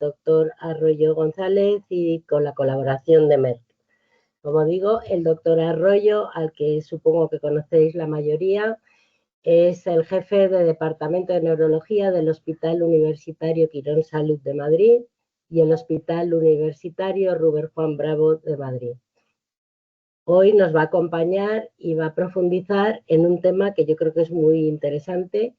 doctor Arroyo González y con la colaboración de Merck. Como digo, el doctor Arroyo, al que supongo que conocéis la mayoría, es el jefe de Departamento de Neurología del Hospital Universitario Quirón Salud de Madrid y el Hospital Universitario Rubén Juan Bravo de Madrid. Hoy nos va a acompañar y va a profundizar en un tema que yo creo que es muy interesante,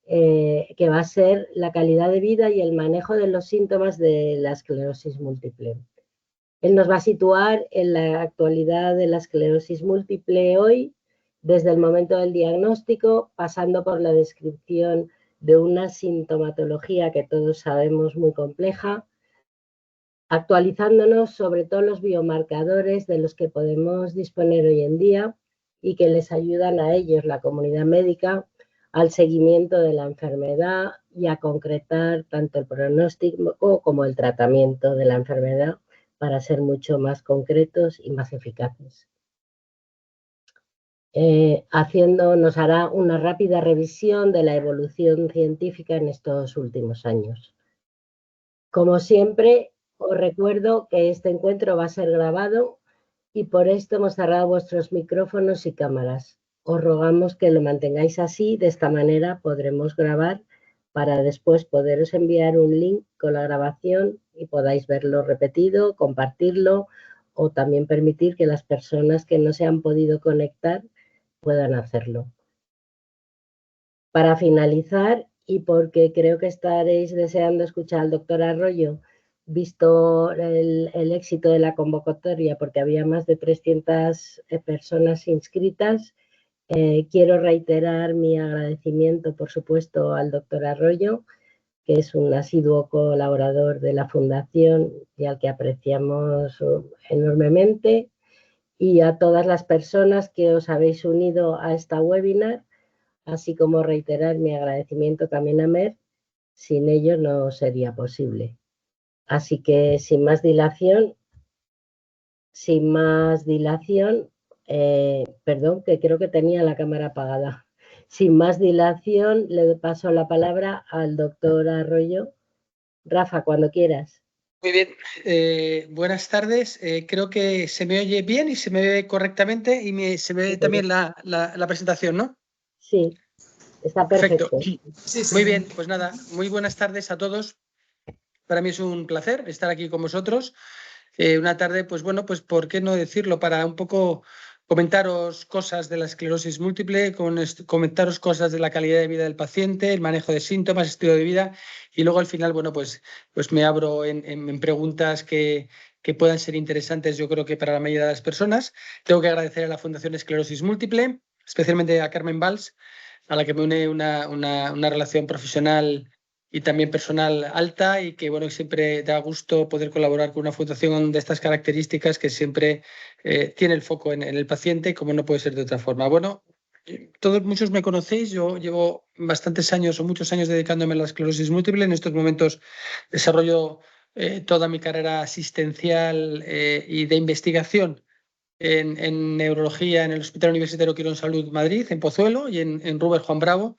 que va a ser la calidad de vida y el manejo de los síntomas de la esclerosis múltiple. Él nos va a situar en la actualidad de la esclerosis múltiple hoy, desde el momento del diagnóstico, pasando por la descripción de una sintomatología que todos sabemos muy compleja, actualizándonos sobre todos los biomarcadores de los que podemos disponer hoy en día y que les ayudan a ellos, la comunidad médica, al seguimiento de la enfermedad y a concretar tanto el pronóstico como el tratamiento de la enfermedad para ser mucho más concretos y más eficaces. Nos hará una rápida revisión de la evolución científica en estos últimos años. Como siempre, os recuerdo que este encuentro va a ser grabado y por esto hemos cerrado vuestros micrófonos y cámaras. Os rogamos que lo mantengáis así, de esta manera podremos grabar para después poderos enviar un link con la grabación y podáis verlo repetido, compartirlo o también permitir que las personas que no se han podido conectar puedan hacerlo. Para finalizar, y porque creo que estaréis deseando escuchar al doctor Arroyo, visto el éxito de la convocatoria, porque había más de 300 personas inscritas, quiero reiterar mi agradecimiento, por supuesto, al doctor Arroyo, que es un asiduo colaborador de la Fundación y al que apreciamos enormemente, y a todas las personas que os habéis unido a esta webinar, así como reiterar mi agradecimiento también a Merck. Sin ello no sería posible. Así que sin más dilación, perdón, que creo que tenía la cámara apagada. Sin más dilación, le paso la palabra al doctor Arroyo. Rafa, cuando quieras. Muy bien, buenas tardes. Creo que se me oye bien y se me ve correctamente y se me ve también la presentación, ¿no? Sí, está perfecto. Muy bien, pues nada, muy buenas tardes a todos. Para mí es un placer estar aquí con vosotros. Una tarde, pues bueno, pues por qué no decirlo, para un poco comentaros cosas de la esclerosis múltiple, comentaros cosas de la calidad de vida del paciente, el manejo de síntomas, estilo de vida, y luego al final, bueno, pues me abro en preguntas que puedan ser interesantes, yo creo que para la mayoría de las personas. Tengo que agradecer a la Fundación Esclerosis Múltiple, especialmente a Carmen Valls, a la que me une una relación profesional y también personal alta, y que bueno, siempre da gusto poder colaborar con una fundación de estas características que siempre tiene el foco en el paciente, como no puede ser de otra forma. Bueno, muchos me conocéis, yo llevo bastantes años o muchos años dedicándome a la esclerosis múltiple. En estos momentos desarrollo toda mi carrera asistencial y de investigación en neurología en el Hospital Universitario Quirón Salud Madrid, en Pozuelo, y en Rubén Juan Bravo.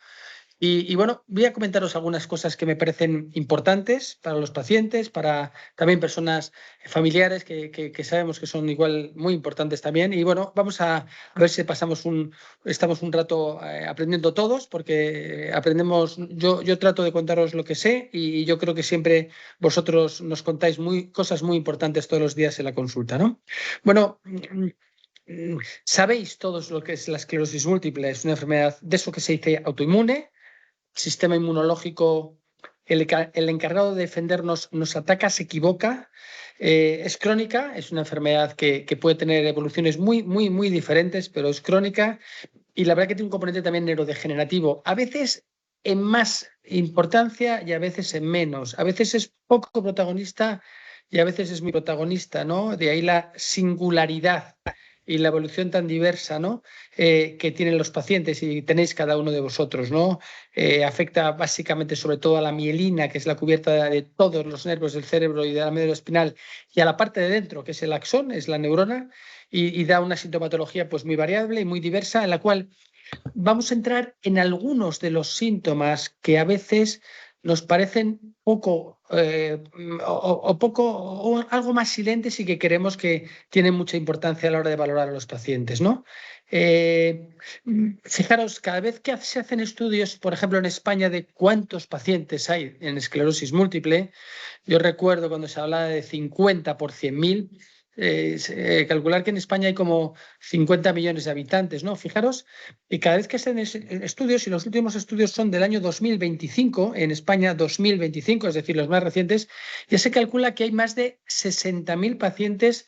Y bueno, voy a comentaros algunas cosas que me parecen importantes para los pacientes, para también personas familiares que sabemos que son igual muy importantes también. Y bueno, vamos a ver si estamos un rato aprendiendo todos, porque aprendemos, yo trato de contaros lo que sé, y yo creo que siempre vosotros nos contáis cosas muy importantes todos los días en la consulta, ¿no? Bueno, sabéis todos lo que es la esclerosis múltiple. Es una enfermedad de eso que se dice autoinmune. Sistema inmunológico, el encargado de defendernos, nos ataca, se equivoca. Es crónica, es una enfermedad que puede tener evoluciones muy diferentes, pero es crónica, y la verdad que tiene un componente también neurodegenerativo, a veces en más importancia y a veces en menos. A veces es poco protagonista y a veces es muy protagonista, ¿no? De ahí la singularidad y la evolución tan diversa, ¿no? Que tienen los pacientes y tenéis cada uno de vosotros, ¿no? Afecta básicamente sobre todo a la mielina, que es la cubierta de todos los nervios del cerebro y de la médula espinal, y a la parte de dentro, que es el axón, es la neurona, y da una sintomatología pues muy variable y muy diversa, en la cual vamos a entrar en algunos de los síntomas que a veces nos parecen poco o algo más silentes y que creemos que tienen mucha importancia a la hora de valorar a los pacientes, ¿no? Fijaros, cada vez que se hacen estudios, por ejemplo, en España, de cuántos pacientes hay en esclerosis múltiple, yo recuerdo cuando se hablaba de 50 por 100.000, calcular que en España hay como 50 millones de habitantes, ¿no? Fijaros, y cada vez que hacen estudios, y los últimos estudios son del año 2025, en España 2025, es decir, los más recientes, ya se calcula que hay más de 60.000 pacientes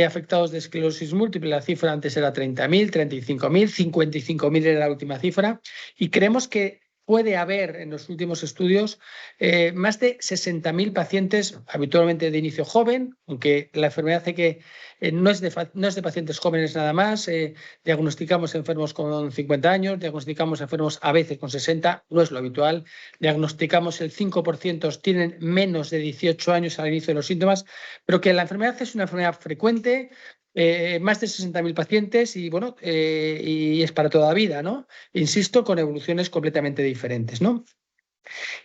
afectados de esclerosis múltiple. La cifra antes era 30.000, 35.000, 55.000 era la última cifra, y creemos que puede haber en los últimos estudios más de 60.000 pacientes, habitualmente de inicio joven, aunque la enfermedad hace que no es de pacientes jóvenes nada más. Diagnosticamos enfermos con 50 años, diagnosticamos enfermos a veces con 60, no es lo habitual. Diagnosticamos el 5% tienen menos de 18 años al inicio de los síntomas, pero que la enfermedad es una enfermedad frecuente. Más de 60.000 pacientes y bueno, y es para toda la vida, ¿no? Insisto, con evoluciones completamente diferentes, ¿no?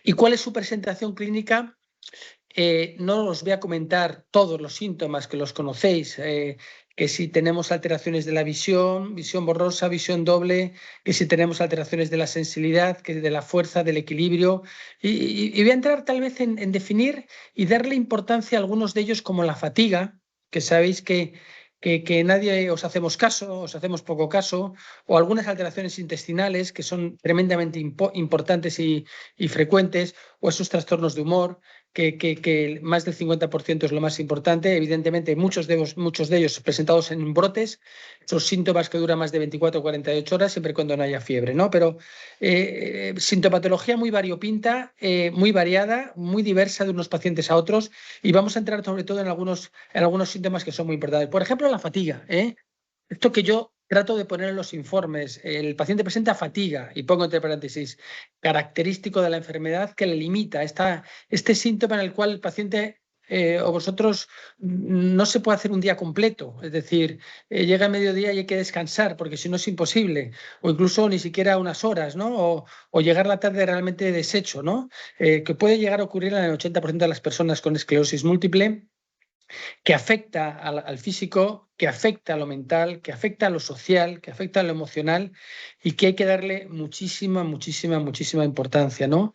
¿Y cuál es su presentación clínica? No os voy a comentar todos los síntomas, que los conocéis, que si tenemos alteraciones de la visión, visión borrosa, visión doble, que si tenemos alteraciones de la sensibilidad, que de la fuerza, del equilibrio. Y voy a entrar tal vez en definir y darle importancia a algunos de ellos, como la fatiga, que sabéis que nadie os hacemos caso, os hacemos poco caso, o algunas alteraciones intestinales que son tremendamente importantes y frecuentes, o esos trastornos de humor, que más del 50% es lo más importante. Evidentemente, muchos de ellos presentados en brotes, son síntomas que duran más de 24 o 48 horas, siempre y cuando no haya fiebre, ¿no? Pero sintomatología muy variopinta, muy variada, muy diversa de unos pacientes a otros, y vamos a entrar sobre todo en algunos síntomas que son muy importantes. Por ejemplo, la fatiga, esto que yo trato de poner en los informes. El paciente presenta fatiga, y pongo entre paréntesis, característico de la enfermedad que le limita. Este síntoma en el cual el paciente o vosotros no se puede hacer un día completo. Es decir, llega a mediodía y hay que descansar, porque si no es imposible. O incluso ni siquiera unas horas, ¿no? O llegar la tarde realmente deshecho, ¿no? Que puede llegar a ocurrir en el 80% de las personas con esclerosis múltiple, que afecta al físico, que afecta a lo mental, que afecta a lo social, que afecta a lo emocional, y que hay que darle muchísima, muchísima, muchísima importancia, ¿no?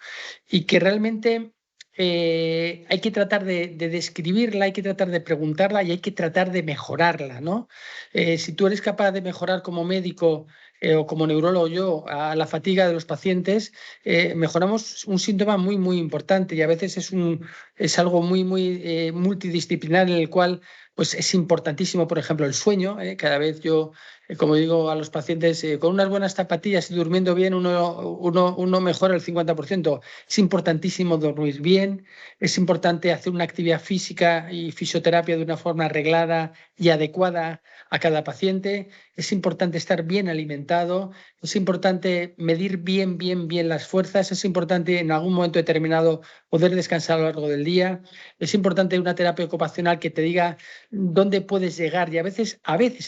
Y que realmente hay que tratar de describirla, hay que tratar de preguntarla y hay que tratar de mejorarla, ¿no? Si tú eres capaz de mejorar como médico o como neurólogo yo a la fatiga de los pacientes, mejoramos un síntoma muy, muy importante, y a veces es algo muy, muy multidisciplinar, en el cual pues es importantísimo, por ejemplo, el sueño. Cada vez yo, como digo a los pacientes, con unas buenas zapatillas y durmiendo bien, uno mejora el 50%. Es importantísimo dormir bien, es importante hacer una actividad física y fisioterapia de una forma arreglada y adecuada a cada paciente. Es importante estar bien alimentado, es importante medir bien, bien, bien las fuerzas, es importante en algún momento determinado poder descansar a lo largo del día, es importante una terapia ocupacional que te diga dónde puedes llegar, y a veces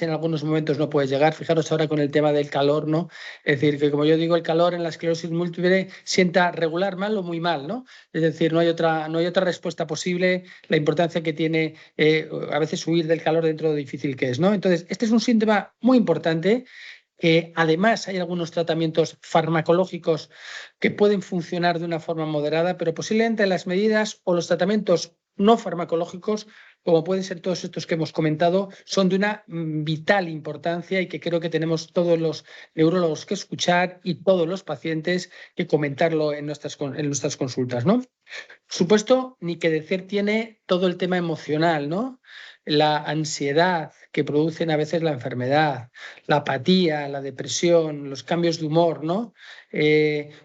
en algunos momentos no puedes llegar. Fijaros ahora con el tema del calor, ¿no? Es decir, que como yo digo, el calor en la esclerosis múltiple sienta regular, mal o muy mal, ¿no? Es decir, no hay otra respuesta posible. La importancia que tiene a veces huir del calor dentro de lo difícil que es, ¿no? Entonces, este es un síntoma muy importante. Además, hay algunos tratamientos farmacológicos que pueden funcionar de una forma moderada, pero posiblemente las medidas o los tratamientos no farmacológicos, como pueden ser todos estos que hemos comentado, son de una vital importancia, y que creo que tenemos todos los neurólogos que escuchar y todos los pacientes que comentarlo en nuestras consultas, ¿no? Por supuesto, ni que decir tiene todo el tema emocional, ¿no? La ansiedad que producen a veces la enfermedad, la apatía, la depresión, los cambios de humor, ¿no?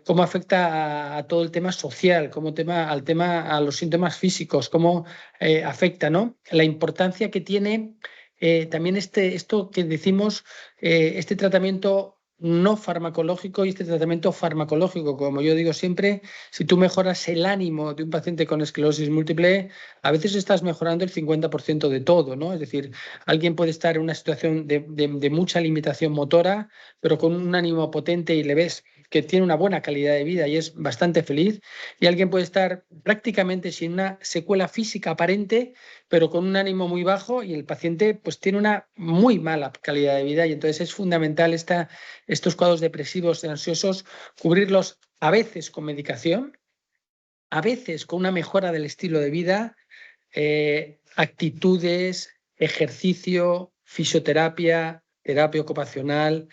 Cómo afecta a todo el tema social, a los síntomas físicos, cómo afecta, ¿no? La importancia que tiene también esto que decimos, este tratamiento no farmacológico y este tratamiento farmacológico. Como yo digo siempre, si tú mejoras el ánimo de un paciente con esclerosis múltiple, a veces estás mejorando el 50% de todo, ¿no? Es decir, alguien puede estar en una situación de mucha limitación motora, pero con un ánimo potente, y le ves que tiene una buena calidad de vida y es bastante feliz, y alguien puede estar prácticamente sin una secuela física aparente, pero con un ánimo muy bajo, y el paciente pues tiene una muy mala calidad de vida. Y entonces es fundamental estos cuadros depresivos y ansiosos cubrirlos a veces con medicación, a veces con una mejora del estilo de vida, actitudes, ejercicio, fisioterapia, terapia ocupacional,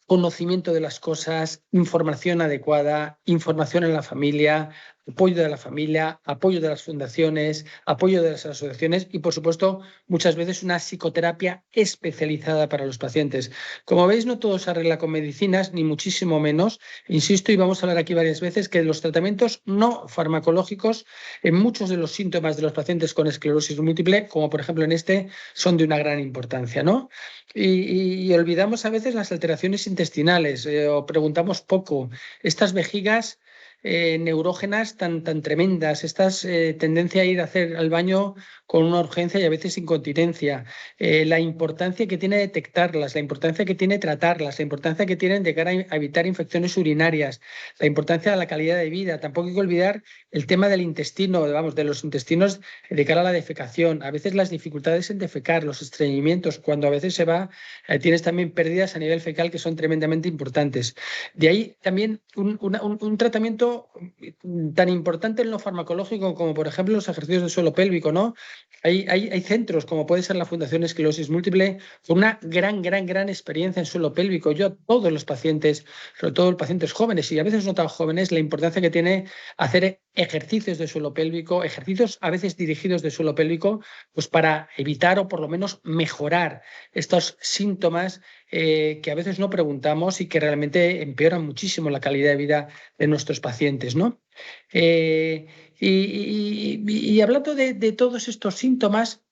conocimiento de las cosas, información adecuada, información en la familia, apoyo de la familia, apoyo de las fundaciones, apoyo de las asociaciones y, por supuesto, muchas veces una psicoterapia especializada para los pacientes. Como veis, no todo se arregla con medicinas, ni muchísimo menos. Insisto, y vamos a hablar aquí varias veces, que los tratamientos no farmacológicos en muchos de los síntomas de los pacientes con esclerosis múltiple, como por ejemplo en este, son de una gran importancia, ¿no? Y olvidamos a veces las alteraciones intestinales, o preguntamos poco. Estas vejigas neurógenas tan tremendas, estas tendencia a ir a hacer al baño con una urgencia y a veces incontinencia, la importancia que tiene detectarlas, la importancia que tiene tratarlas, la importancia que tienen de cara a evitar infecciones urinarias, la importancia de la calidad de vida. Tampoco hay que olvidar el tema del intestino, vamos, de los intestinos de cara a la defecación, a veces las dificultades en defecar, los estreñimientos, cuando a veces tienes también pérdidas a nivel fecal que son tremendamente importantes. De ahí también un tratamiento tan importante en lo farmacológico como, por ejemplo, los ejercicios del suelo pélvico, ¿no? Hay centros, como puede ser la Fundación Esclerosis Múltiple, con una gran experiencia en suelo pélvico. Yo a todos los pacientes, sobre todo los pacientes jóvenes y a veces no tan jóvenes, la importancia que tiene hacer ejercicios de suelo pélvico, ejercicios a veces dirigidos de suelo pélvico, pues para evitar o por lo menos mejorar estos síntomas que a veces no preguntamos y que realmente empeoran muchísimo la calidad de vida de nuestros pacientes, ¿no? Y hablando de todos estos síntomas,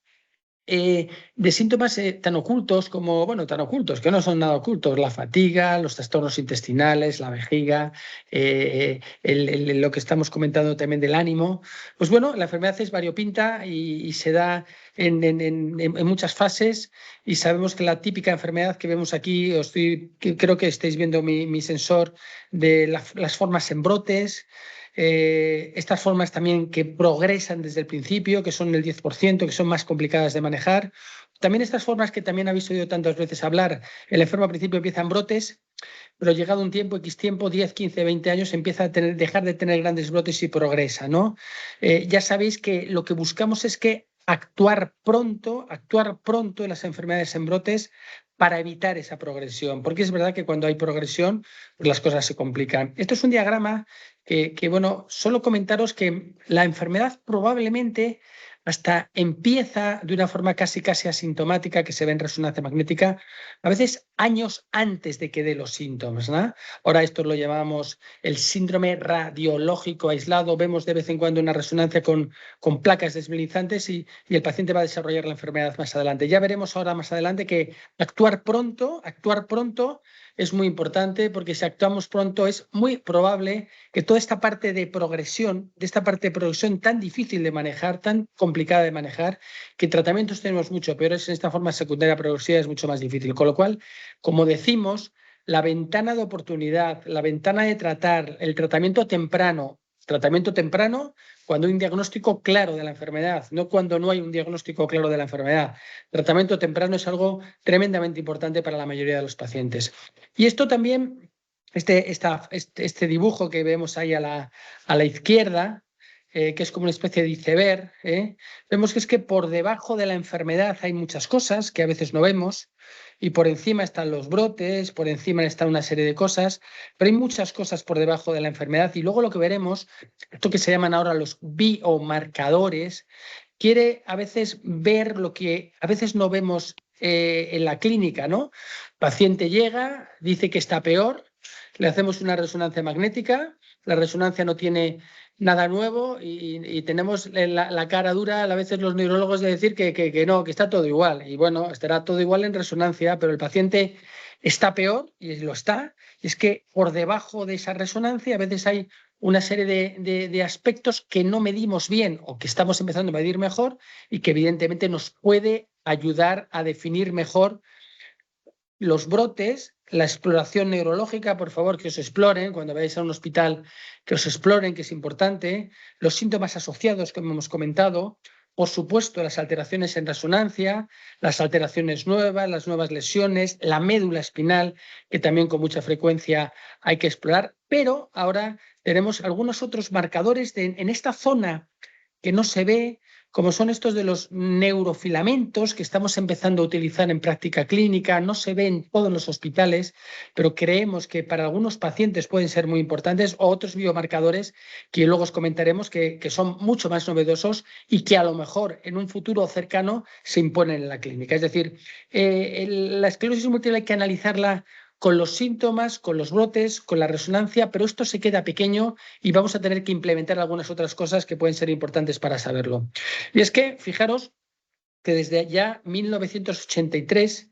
de síntomas tan ocultos como, bueno, tan ocultos, que no son nada ocultos, la fatiga, los trastornos intestinales, la vejiga, lo que estamos comentando también del ánimo. Pues bueno, la enfermedad es variopinta y se da en muchas fases, y sabemos que la típica enfermedad que vemos aquí, creo que estáis viendo mi sensor de las formas en brotes. Estas formas también que progresan desde el principio, que son el 10%, que son más complicadas de manejar. También estas formas que también habéis oído tantas veces hablar, el enfermo al principio empieza en brotes, pero llegado un tiempo, X tiempo, 10, 15, 20 años, empieza a dejar de tener grandes brotes y progresa, ¿no? Ya sabéis que lo que buscamos es que actuar pronto en las enfermedades en brotes para evitar esa progresión, porque es verdad que cuando hay progresión, pues las cosas se complican. Esto es un diagrama bueno, solo comentaros que la enfermedad probablemente hasta empieza de una forma casi asintomática, que se ve en resonancia magnética, a veces años antes de que dé los síntomas, ¿no? Ahora esto lo llamamos el síndrome radiológico aislado. Vemos de vez en cuando una resonancia con placas desmielinizantes y el paciente va a desarrollar la enfermedad más adelante. Ya veremos ahora más adelante que actuar pronto es muy importante, porque si actuamos pronto es muy probable que toda esta parte de progresión, tan difícil de manejar, tan complicada de manejar, que tratamientos tenemos mucho peores, en esta forma secundaria progresiva es mucho más difícil. Con lo cual, como decimos, la ventana de oportunidad, la ventana de tratar, el tratamiento temprano cuando hay un diagnóstico claro de la enfermedad, no cuando no hay un diagnóstico claro de la enfermedad. Tratamiento temprano es algo tremendamente importante para la mayoría de los pacientes. Y esto también, este dibujo que vemos ahí a la izquierda, que es como una especie de iceberg, vemos que es que por debajo de la enfermedad hay muchas cosas que a veces no vemos, y por encima están los brotes, por encima está una serie de cosas, pero hay muchas cosas por debajo de la enfermedad. Y luego lo que veremos, esto que se llaman ahora los biomarcadores, quiere a veces ver lo que a veces no vemos en la clínica, ¿no? El paciente llega, dice que está peor, le hacemos una resonancia magnética, la resonancia no tiene nada nuevo y tenemos la cara dura a veces los neurólogos de decir que no, que está todo igual. Y bueno, estará todo igual en resonancia, pero el paciente está peor, y lo está, y es que por debajo de esa resonancia a veces hay una serie de aspectos que no medimos bien o que estamos empezando a medir mejor, y que evidentemente nos puede ayudar a definir mejor los brotes la exploración neurológica, por favor, que os exploren, cuando vayáis a un hospital, que os exploren, que es importante, los síntomas asociados, como hemos comentado, por supuesto, las alteraciones en resonancia, las alteraciones nuevas, las nuevas lesiones, la médula espinal, que también con mucha frecuencia hay que explorar, pero ahora tenemos algunos otros marcadores en esta zona que no se ve, como son estos de los neurofilamentos que estamos empezando a utilizar en práctica clínica, no se ve en todos los hospitales, pero creemos que para algunos pacientes pueden ser muy importantes, o otros biomarcadores que luego os comentaremos que son mucho más novedosos y que a lo mejor en un futuro cercano se imponen en la clínica. Es decir, la esclerosis múltiple hay que analizarla con los síntomas, con los brotes, con la resonancia, pero esto se queda pequeño y vamos a tener que implementar algunas otras cosas que pueden ser importantes para saberlo. Y es que, fijaros que desde ya 1983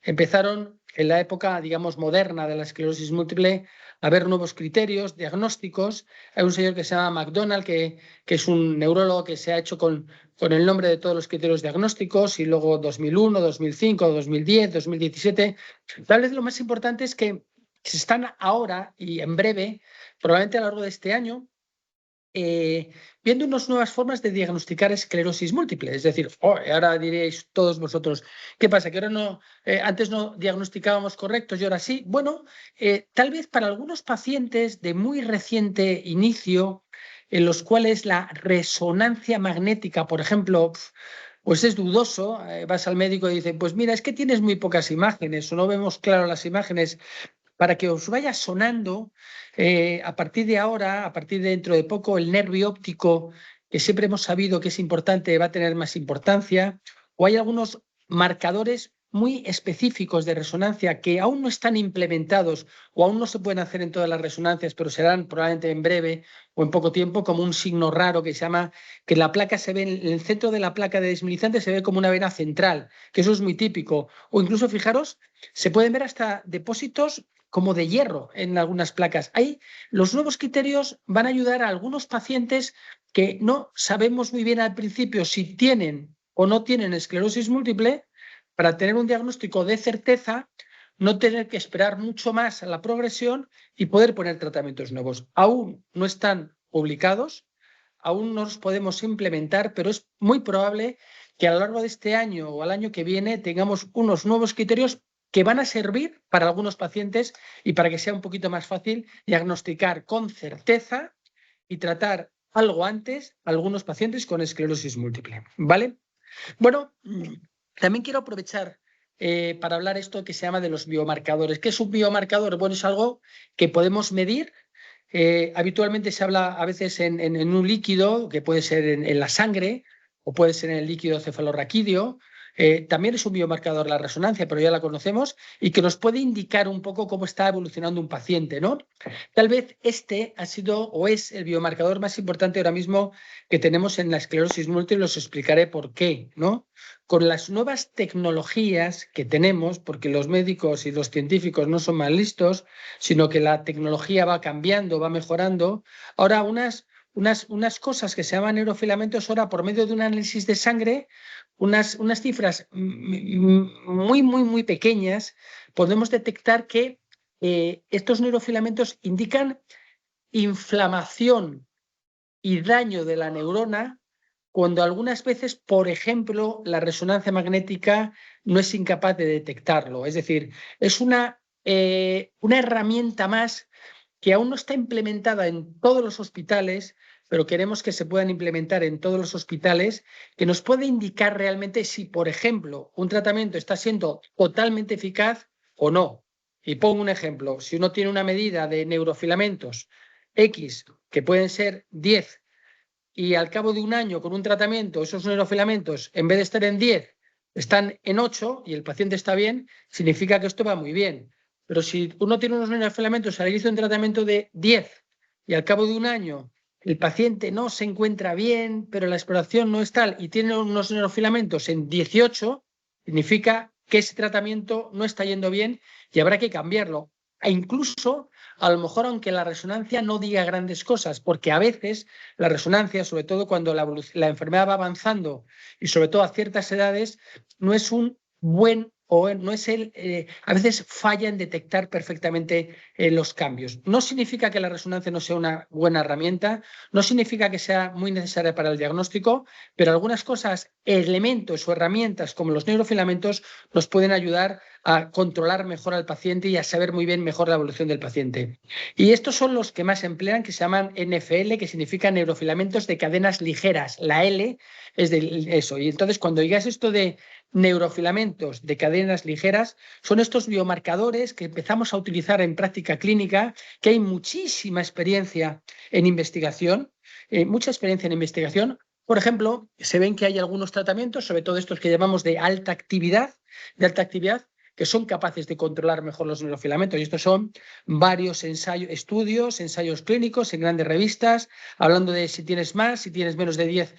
empezaron en la época, digamos, moderna de la esclerosis múltiple a haber nuevos criterios diagnósticos. Hay un señor que se llama McDonald, que es un neurólogo que se ha hecho con el nombre de todos los criterios diagnósticos, y luego 2001, 2005, 2010, 2017. Tal vez lo más importante es que se están ahora y en breve, probablemente a lo largo de este año, viendo unas nuevas formas de diagnosticar esclerosis múltiple. Es decir, ahora diréis todos vosotros, ¿qué pasa? ¿Que ahora no, antes no diagnosticábamos correctos y ahora sí? Bueno, tal vez para algunos pacientes de muy reciente inicio, en los cuales la resonancia magnética, por ejemplo, pues es dudoso, vas al médico y dice, pues mira, es que tienes muy pocas imágenes o no vemos claro las imágenes. Para que os vaya sonando, a partir de ahora, a partir de dentro de poco, el nervio óptico, que siempre hemos sabido que es importante, va a tener más importancia, o hay algunos marcadores muy específicos de resonancia que aún no están implementados o aún no se pueden hacer en todas las resonancias, pero serán probablemente en breve o en poco tiempo, como un signo raro que se llama, que la placa se ve, en el centro de la placa de desmilizante se ve como una vena central, que eso es muy típico. O incluso, fijaros, se pueden ver hasta depósitos como de hierro en algunas placas. Ahí los nuevos criterios van a ayudar a algunos pacientes que no sabemos muy bien al principio si tienen o no tienen esclerosis múltiple, para tener un diagnóstico de certeza, no tener que esperar mucho más a la progresión y poder poner tratamientos nuevos. Aún no están publicados, aún no los podemos implementar, pero es muy probable que a lo largo de este año o al año que viene tengamos unos nuevos criterios que van a servir para algunos pacientes y para que sea un poquito más fácil diagnosticar con certeza y tratar algo antes a algunos pacientes con esclerosis múltiple. ¿Vale? Bueno, también quiero aprovechar para hablar esto que se llama de los biomarcadores. ¿Qué es un biomarcador? Bueno, es algo que podemos medir. Habitualmente se habla a veces en un líquido, que puede ser en la sangre o puede ser en el líquido cefalorraquídeo. También es un biomarcador la resonancia, pero ya la conocemos, y que nos puede indicar un poco cómo está evolucionando un paciente, ¿no? Tal vez este ha sido o es el biomarcador más importante ahora mismo que tenemos en la esclerosis múltiple. Os explicaré por qué, ¿no? Con las nuevas tecnologías que tenemos, porque los médicos y los científicos no son más listos, sino que la tecnología va cambiando, va mejorando, ahora unas cosas que se llaman neurofilamentos, ahora por medio de un análisis de sangre, unas cifras muy pequeñas, podemos detectar que estos neurofilamentos indican inflamación y daño de la neurona, cuando algunas veces, por ejemplo, la resonancia magnética no es incapaz de detectarlo. Es decir, es una herramienta más que aún no está implementada en todos los hospitales, pero queremos que se puedan implementar en todos los hospitales, que nos puede indicar realmente si, por ejemplo, un tratamiento está siendo totalmente eficaz o no. Y pongo un ejemplo: si uno tiene una medida de neurofilamentos X, que pueden ser 10, y al cabo de un año con un tratamiento esos neurofilamentos, en vez de estar en 10, están en 8 y el paciente está bien, significa que esto va muy bien. Pero si uno tiene unos neurofilamentos al inicio de un tratamiento de 10 y al cabo de un año el paciente no se encuentra bien, pero la exploración no es tal, y tiene unos neurofilamentos en 18, significa que ese tratamiento no está yendo bien y habrá que cambiarlo. E incluso, a lo mejor, aunque la resonancia no diga grandes cosas, porque a veces la resonancia, sobre todo cuando la enfermedad va avanzando y sobre todo a ciertas edades, no es un buen o no es a veces falla en detectar perfectamente los cambios. No significa que la resonancia no sea una buena herramienta, no significa que sea muy necesaria para el diagnóstico, pero algunas cosas, elementos o herramientas como los neurofilamentos nos pueden ayudar a controlar mejor al paciente y a saber muy bien mejor la evolución del paciente. Y estos son los que más se emplean, que se llaman NFL, que significa neurofilamentos de cadenas ligeras. La L es de eso. Y entonces, cuando digas esto de neurofilamentos de cadenas ligeras, son estos biomarcadores que empezamos a utilizar en práctica clínica, que hay muchísima experiencia en investigación, mucha experiencia en investigación. Por ejemplo, se ven que hay algunos tratamientos, sobre todo estos que llamamos de alta actividad, que son capaces de controlar mejor los neurofilamentos. Y estos son varios ensayos clínicos en grandes revistas, hablando de si tienes más, si tienes menos de 10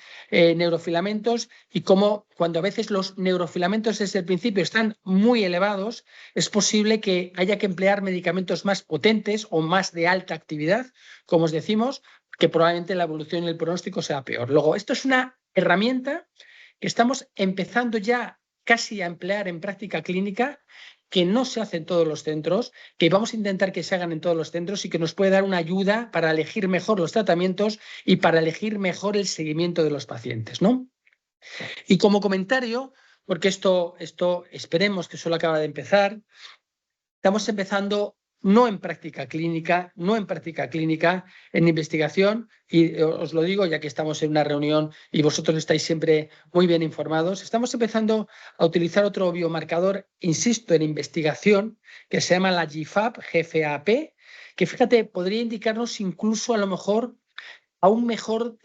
neurofilamentos, y cómo cuando a veces los neurofilamentos desde el principio están muy elevados, es posible que haya que emplear medicamentos más potentes o más de alta actividad, como os decimos, que probablemente la evolución y el pronóstico sea peor. Luego, esto es una herramienta que estamos empezando ya casi a emplear en práctica clínica, que no se hace en todos los centros, que vamos a intentar que se hagan en todos los centros y que nos puede dar una ayuda para elegir mejor los tratamientos y para elegir mejor el seguimiento de los pacientes, ¿no? Y como comentario, porque esto esperemos que solo acaba de empezar, estamos empezando no en práctica clínica, en investigación, y os lo digo ya que estamos en una reunión y vosotros estáis siempre muy bien informados, estamos empezando a utilizar otro biomarcador, insisto, en investigación, que se llama la GFAP, que fíjate, podría indicarnos incluso a lo mejor a un mejor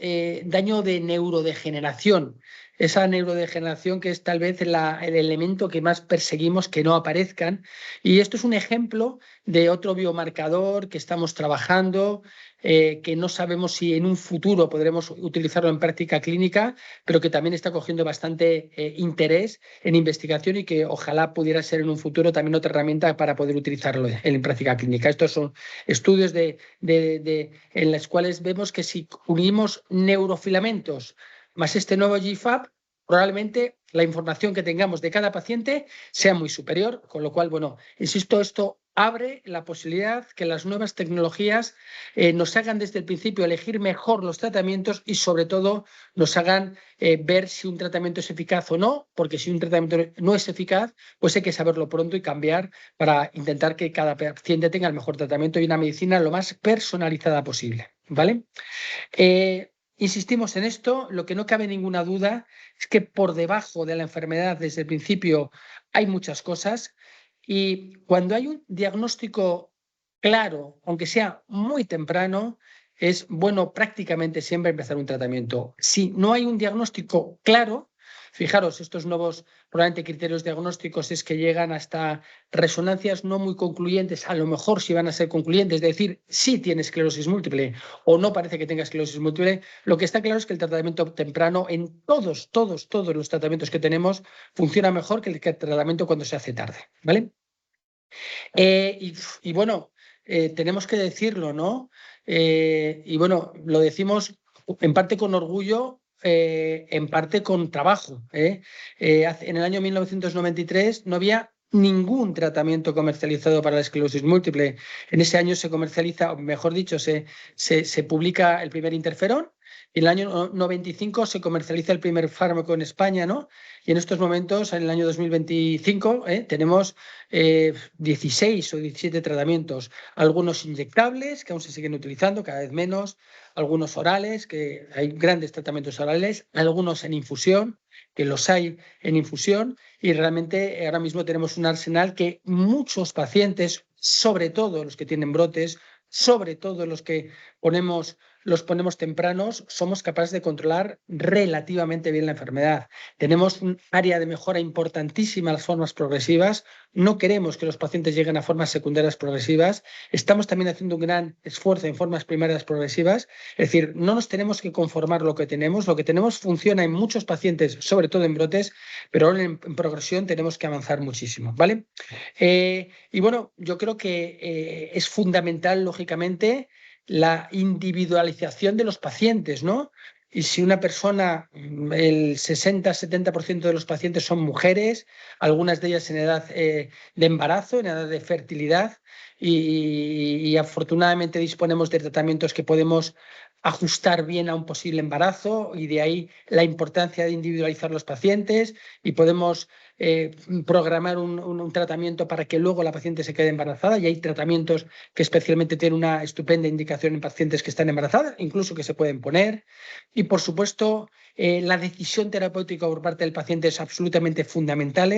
daño de neurodegeneración. Esa neurodegeneración que es tal vez el elemento que más perseguimos que no aparezcan. Y esto es un ejemplo de otro biomarcador que estamos trabajando, que no sabemos si en un futuro podremos utilizarlo en práctica clínica, pero que también está cogiendo bastante interés en investigación y que ojalá pudiera ser en un futuro también otra herramienta para poder utilizarlo en práctica clínica. Estos son estudios en los cuales vemos que si unimos neurofilamentos más este nuevo GFAP, probablemente la información que tengamos de cada paciente sea muy superior, con lo cual, bueno, insisto, esto abre la posibilidad que las nuevas tecnologías nos hagan desde el principio elegir mejor los tratamientos y sobre todo nos hagan ver si un tratamiento es eficaz o no, porque si un tratamiento no es eficaz, pues hay que saberlo pronto y cambiar para intentar que cada paciente tenga el mejor tratamiento y una medicina lo más personalizada posible, ¿vale? Insistimos en esto, lo que no cabe ninguna duda es que por debajo de la enfermedad desde el principio hay muchas cosas y cuando hay un diagnóstico claro, aunque sea muy temprano, es bueno prácticamente siempre empezar un tratamiento. Si no hay un diagnóstico claro, fijaros, estos nuevos probablemente criterios diagnósticos es que llegan hasta resonancias no muy concluyentes, a lo mejor sí van a ser concluyentes, es decir, sí tiene esclerosis múltiple o no parece que tenga esclerosis múltiple. Lo que está claro es que el tratamiento temprano en todos los tratamientos que tenemos funciona mejor que el tratamiento cuando se hace tarde, ¿vale? Y bueno, tenemos que decirlo, ¿no? Y bueno, lo decimos en parte con orgullo, en parte con trabajo. En el año 1993 no había ningún tratamiento comercializado para la esclerosis múltiple. En ese año se comercializa, o mejor dicho, se publica el primer interferón. Y en el año 95 se comercializa el primer fármaco en España, ¿no? Y en estos momentos, en el año 2025, tenemos 16 o 17 tratamientos, algunos inyectables que aún se siguen utilizando, cada vez menos, algunos orales, que hay grandes tratamientos orales, algunos en infusión, que los hay en infusión, y realmente ahora mismo tenemos un arsenal que muchos pacientes, sobre todo los que tienen brotes, sobre todo los que los ponemos tempranos, somos capaces de controlar relativamente bien la enfermedad. Tenemos un área de mejora importantísima en las formas progresivas. No queremos que los pacientes lleguen a formas secundarias progresivas. Estamos también haciendo un gran esfuerzo en formas primarias progresivas. Es decir, no nos tenemos que conformar lo que tenemos. Lo que tenemos funciona en muchos pacientes, sobre todo en brotes, pero ahora en progresión tenemos que avanzar muchísimo, ¿vale? Y bueno, yo creo que es fundamental, lógicamente, la individualización de los pacientes, ¿no? y si una persona, el 60-70% de los pacientes son mujeres, algunas de ellas en edad de embarazo, en edad de fertilidad, y afortunadamente disponemos de tratamientos que podemos ajustar bien a un posible embarazo, y de ahí la importancia de individualizar los pacientes, y podemos programar un tratamiento para que luego la paciente se quede embarazada, y hay tratamientos que especialmente tienen una estupenda indicación en pacientes que están embarazadas, incluso que se pueden poner. Y por supuesto, la decisión terapéutica por parte del paciente es absolutamente fundamental,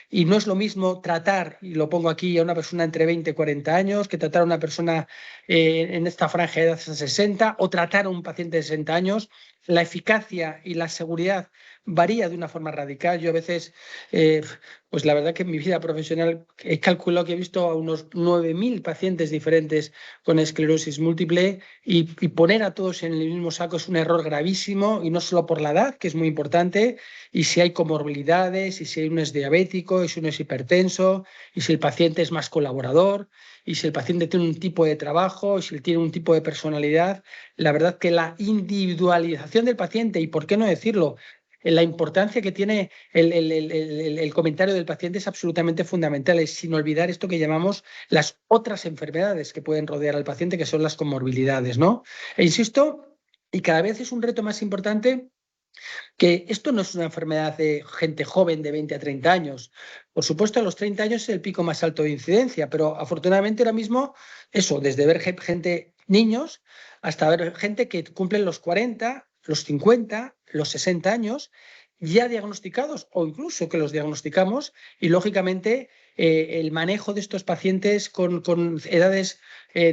y no es lo mismo tratar, y lo pongo aquí, a una persona entre 20 y 40 años que tratar a una persona en esta franja de edad de 60, o tratar a un paciente de 60 años. La eficacia y la seguridad varía de una forma radical. Yo a veces, pues la verdad que en mi vida profesional he calculado que he visto a unos 9.000 pacientes diferentes con esclerosis múltiple, y poner a todos en el mismo saco es un error gravísimo, y no solo por la edad, que es muy importante, y si hay comorbilidades, y si uno es diabético, y si uno es hipertenso, y si el paciente es más colaborador, y si el paciente tiene un tipo de trabajo, y si él tiene un tipo de personalidad. La verdad que la individualización del paciente, y por qué no decirlo, la importancia que tiene el comentario del paciente es absolutamente fundamental, sin olvidar esto que llamamos las otras enfermedades que pueden rodear al paciente, que son las comorbilidades, ¿no? E insisto, y cada vez es un reto más importante, que esto no es una enfermedad de gente joven de 20 a 30 años. Por supuesto, a los 30 años es el pico más alto de incidencia, pero afortunadamente ahora mismo, eso, desde ver gente, niños, hasta ver gente que cumple los 40, los 50, los 60 años, ya diagnosticados, o incluso que los diagnosticamos, y lógicamente el manejo de estos pacientes con edades,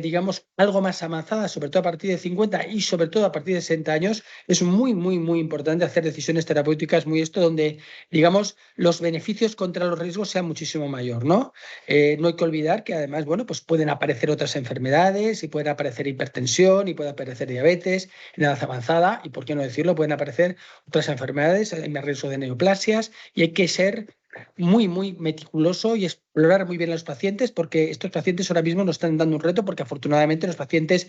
digamos, algo más avanzadas, sobre todo a partir de 50 y sobre todo a partir de 60 años, es muy, muy, muy importante hacer decisiones terapéuticas donde, digamos, los beneficios contra los riesgos sean muchísimo mayor, ¿no? No hay que olvidar que además, bueno, pues pueden aparecer otras enfermedades, y puede aparecer hipertensión, y puede aparecer diabetes en edad avanzada, y por qué no decirlo, pueden aparecer otras enfermedades, hay más riesgo de neoplasias, y hay que ser muy, muy meticuloso y explorar muy bien a los pacientes, porque estos pacientes ahora mismo nos están dando un reto, porque afortunadamente los pacientes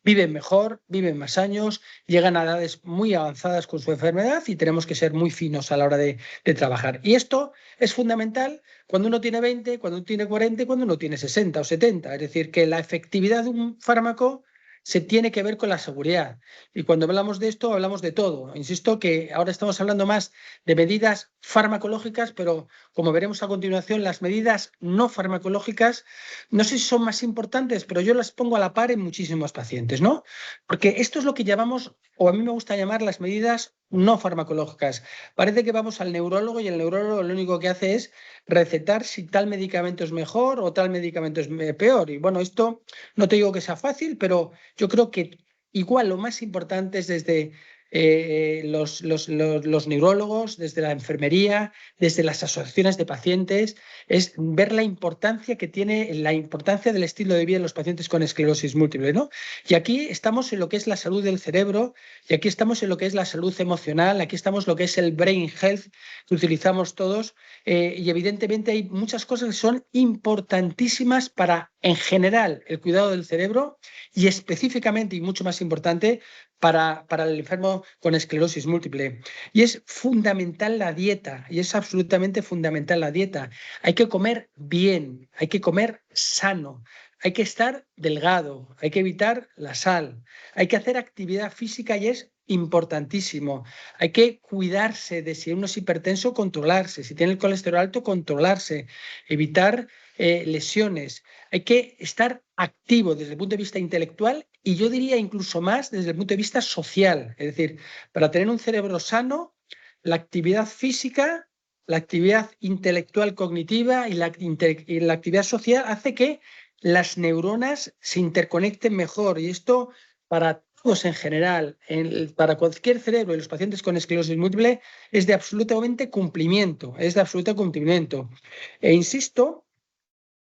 viven mejor, viven más años, llegan a edades muy avanzadas con su enfermedad, y tenemos que ser muy finos a la hora de trabajar. Y esto es fundamental cuando uno tiene 20, cuando uno tiene 40 y cuando uno tiene 60 o 70. Es decir, que la efectividad de un fármaco se tiene que ver con la seguridad. Y cuando hablamos de esto, hablamos de todo. Insisto que ahora estamos hablando más de medidas farmacológicas, pero como veremos a continuación, las medidas no farmacológicas no sé si son más importantes, pero yo las pongo a la par en muchísimos pacientes, ¿no? Porque esto es lo que llamamos, o a mí me gusta llamar, las medidas no farmacológicas. Parece que vamos al neurólogo, y el neurólogo lo único que hace es recetar si tal medicamento es mejor o tal medicamento es peor. Y bueno, esto no te digo que sea fácil, pero yo creo que igual lo más importante es desde los neurólogos, desde la enfermería, desde las asociaciones de pacientes, es ver la importancia que tiene, la importancia del estilo de vida de los pacientes con esclerosis múltiple, ¿no? Y aquí estamos en lo que es la salud del cerebro, y aquí estamos en lo que es la salud emocional, aquí estamos en lo que es el brain health que utilizamos todos, y evidentemente hay muchas cosas que son importantísimas para, en general, el cuidado del cerebro, y específicamente, y mucho más importante, para el enfermo con esclerosis múltiple. Y es fundamental la dieta, y es absolutamente fundamental la dieta. Hay que comer bien, hay que comer sano, hay que estar delgado, hay que evitar la sal, hay que hacer actividad física, y es importantísimo. Hay que cuidarse de, si uno es hipertenso, controlarse, si tiene el colesterol alto, controlarse, evitar lesiones. Hay que estar activo desde el punto de vista intelectual, y yo diría incluso más desde el punto de vista social. Es decir, para tener un cerebro sano, la actividad física, la actividad intelectual cognitiva y la actividad social hace que las neuronas se interconecten mejor, y esto para todos en general, para cualquier cerebro, y los pacientes con esclerosis múltiple, es de absolutamente cumplimiento, es de absoluto cumplimiento. E insisto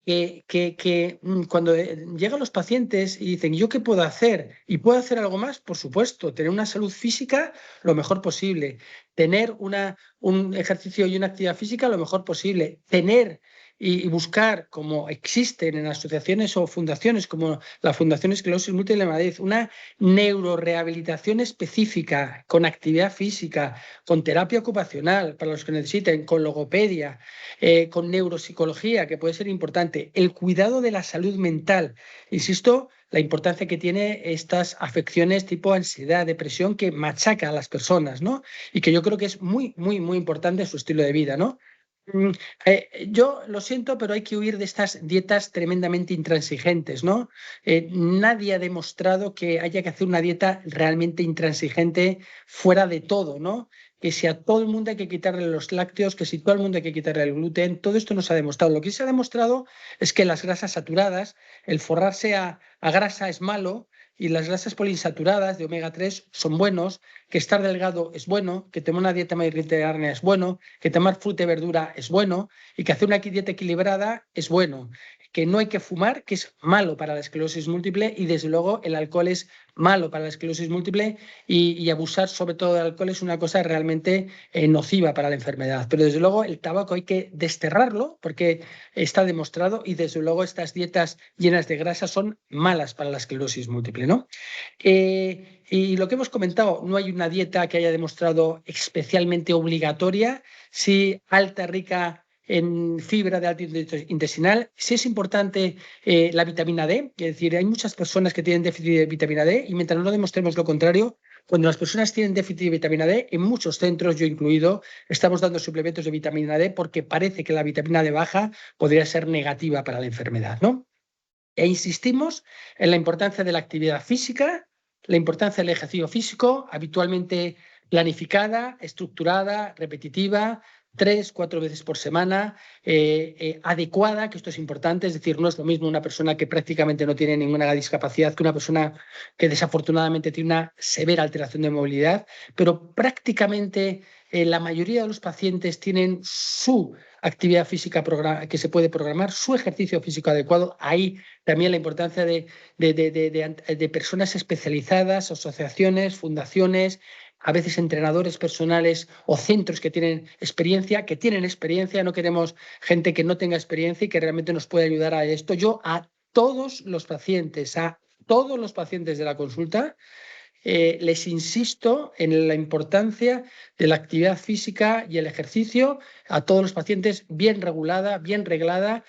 que cuando llegan los pacientes y dicen, ¿yo qué puedo hacer? ¿Y puedo hacer algo más? Por supuesto, tener una salud física lo mejor posible, tener un ejercicio y una actividad física lo mejor posible, tener y buscar, como existen en asociaciones o fundaciones como la Fundación Esclerosis Múltiple de Madrid, una neurorehabilitación específica con actividad física, con terapia ocupacional para los que necesiten, con logopedia, con neuropsicología, que puede ser importante, el cuidado de la salud mental. Insisto, la importancia que tiene estas afecciones tipo ansiedad, depresión, que machaca a las personas, ¿no? Y que yo creo que es muy, muy, muy importante en su estilo de vida, ¿no? Yo lo siento, pero hay que huir de estas dietas tremendamente intransigentes, ¿no? Nadie ha demostrado que haya que hacer una dieta realmente intransigente fuera de todo, ¿no? Que si a todo el mundo hay que quitarle los lácteos, que si todo el mundo hay que quitarle el gluten, todo esto no se ha demostrado. Lo que se ha demostrado es que las grasas saturadas, el forrarse a grasa es malo y las grasas poliinsaturadas de omega 3 son buenos, que estar delgado es bueno, que tener una dieta mediterránea es bueno, que tomar fruta y verdura es bueno y que hacer una dieta equilibrada es bueno, que no hay que fumar, que es malo para la esclerosis múltiple y desde luego el alcohol es malo para la esclerosis múltiple y abusar sobre todo del alcohol es una cosa realmente nociva para la enfermedad. Pero desde luego el tabaco hay que desterrarlo porque está demostrado y desde luego estas dietas llenas de grasa son malas para la esclerosis múltiple, ¿no? Y lo que hemos comentado, no hay una dieta que haya demostrado especialmente obligatoria, sí alta, rica en fibra de alto intestinal. Sí es importante la vitamina D, es decir, hay muchas personas que tienen déficit de vitamina D y mientras no demostremos lo contrario, cuando las personas tienen déficit de vitamina D, en muchos centros, yo incluido, estamos dando suplementos de vitamina D porque parece que la vitamina D baja podría ser negativa para la enfermedad, ¿no? E insistimos en la importancia de la actividad física, la importancia del ejercicio físico, habitualmente planificada, estructurada, repetitiva, 3-4 veces por semana, adecuada, que esto es importante, es decir, no es lo mismo una persona que prácticamente no tiene ninguna discapacidad que una persona que desafortunadamente tiene una severa alteración de movilidad, pero prácticamente la mayoría de los pacientes tienen su actividad física que se puede programar, su ejercicio físico adecuado. Ahí también la importancia de personas especializadas, asociaciones, fundaciones, a veces entrenadores personales o centros que tienen experiencia, no queremos gente que no tenga experiencia y que realmente nos pueda ayudar a esto. Yo a todos los pacientes de la consulta, les insisto en la importancia de la actividad física y el ejercicio a todos los pacientes bien regulada, bien reglada,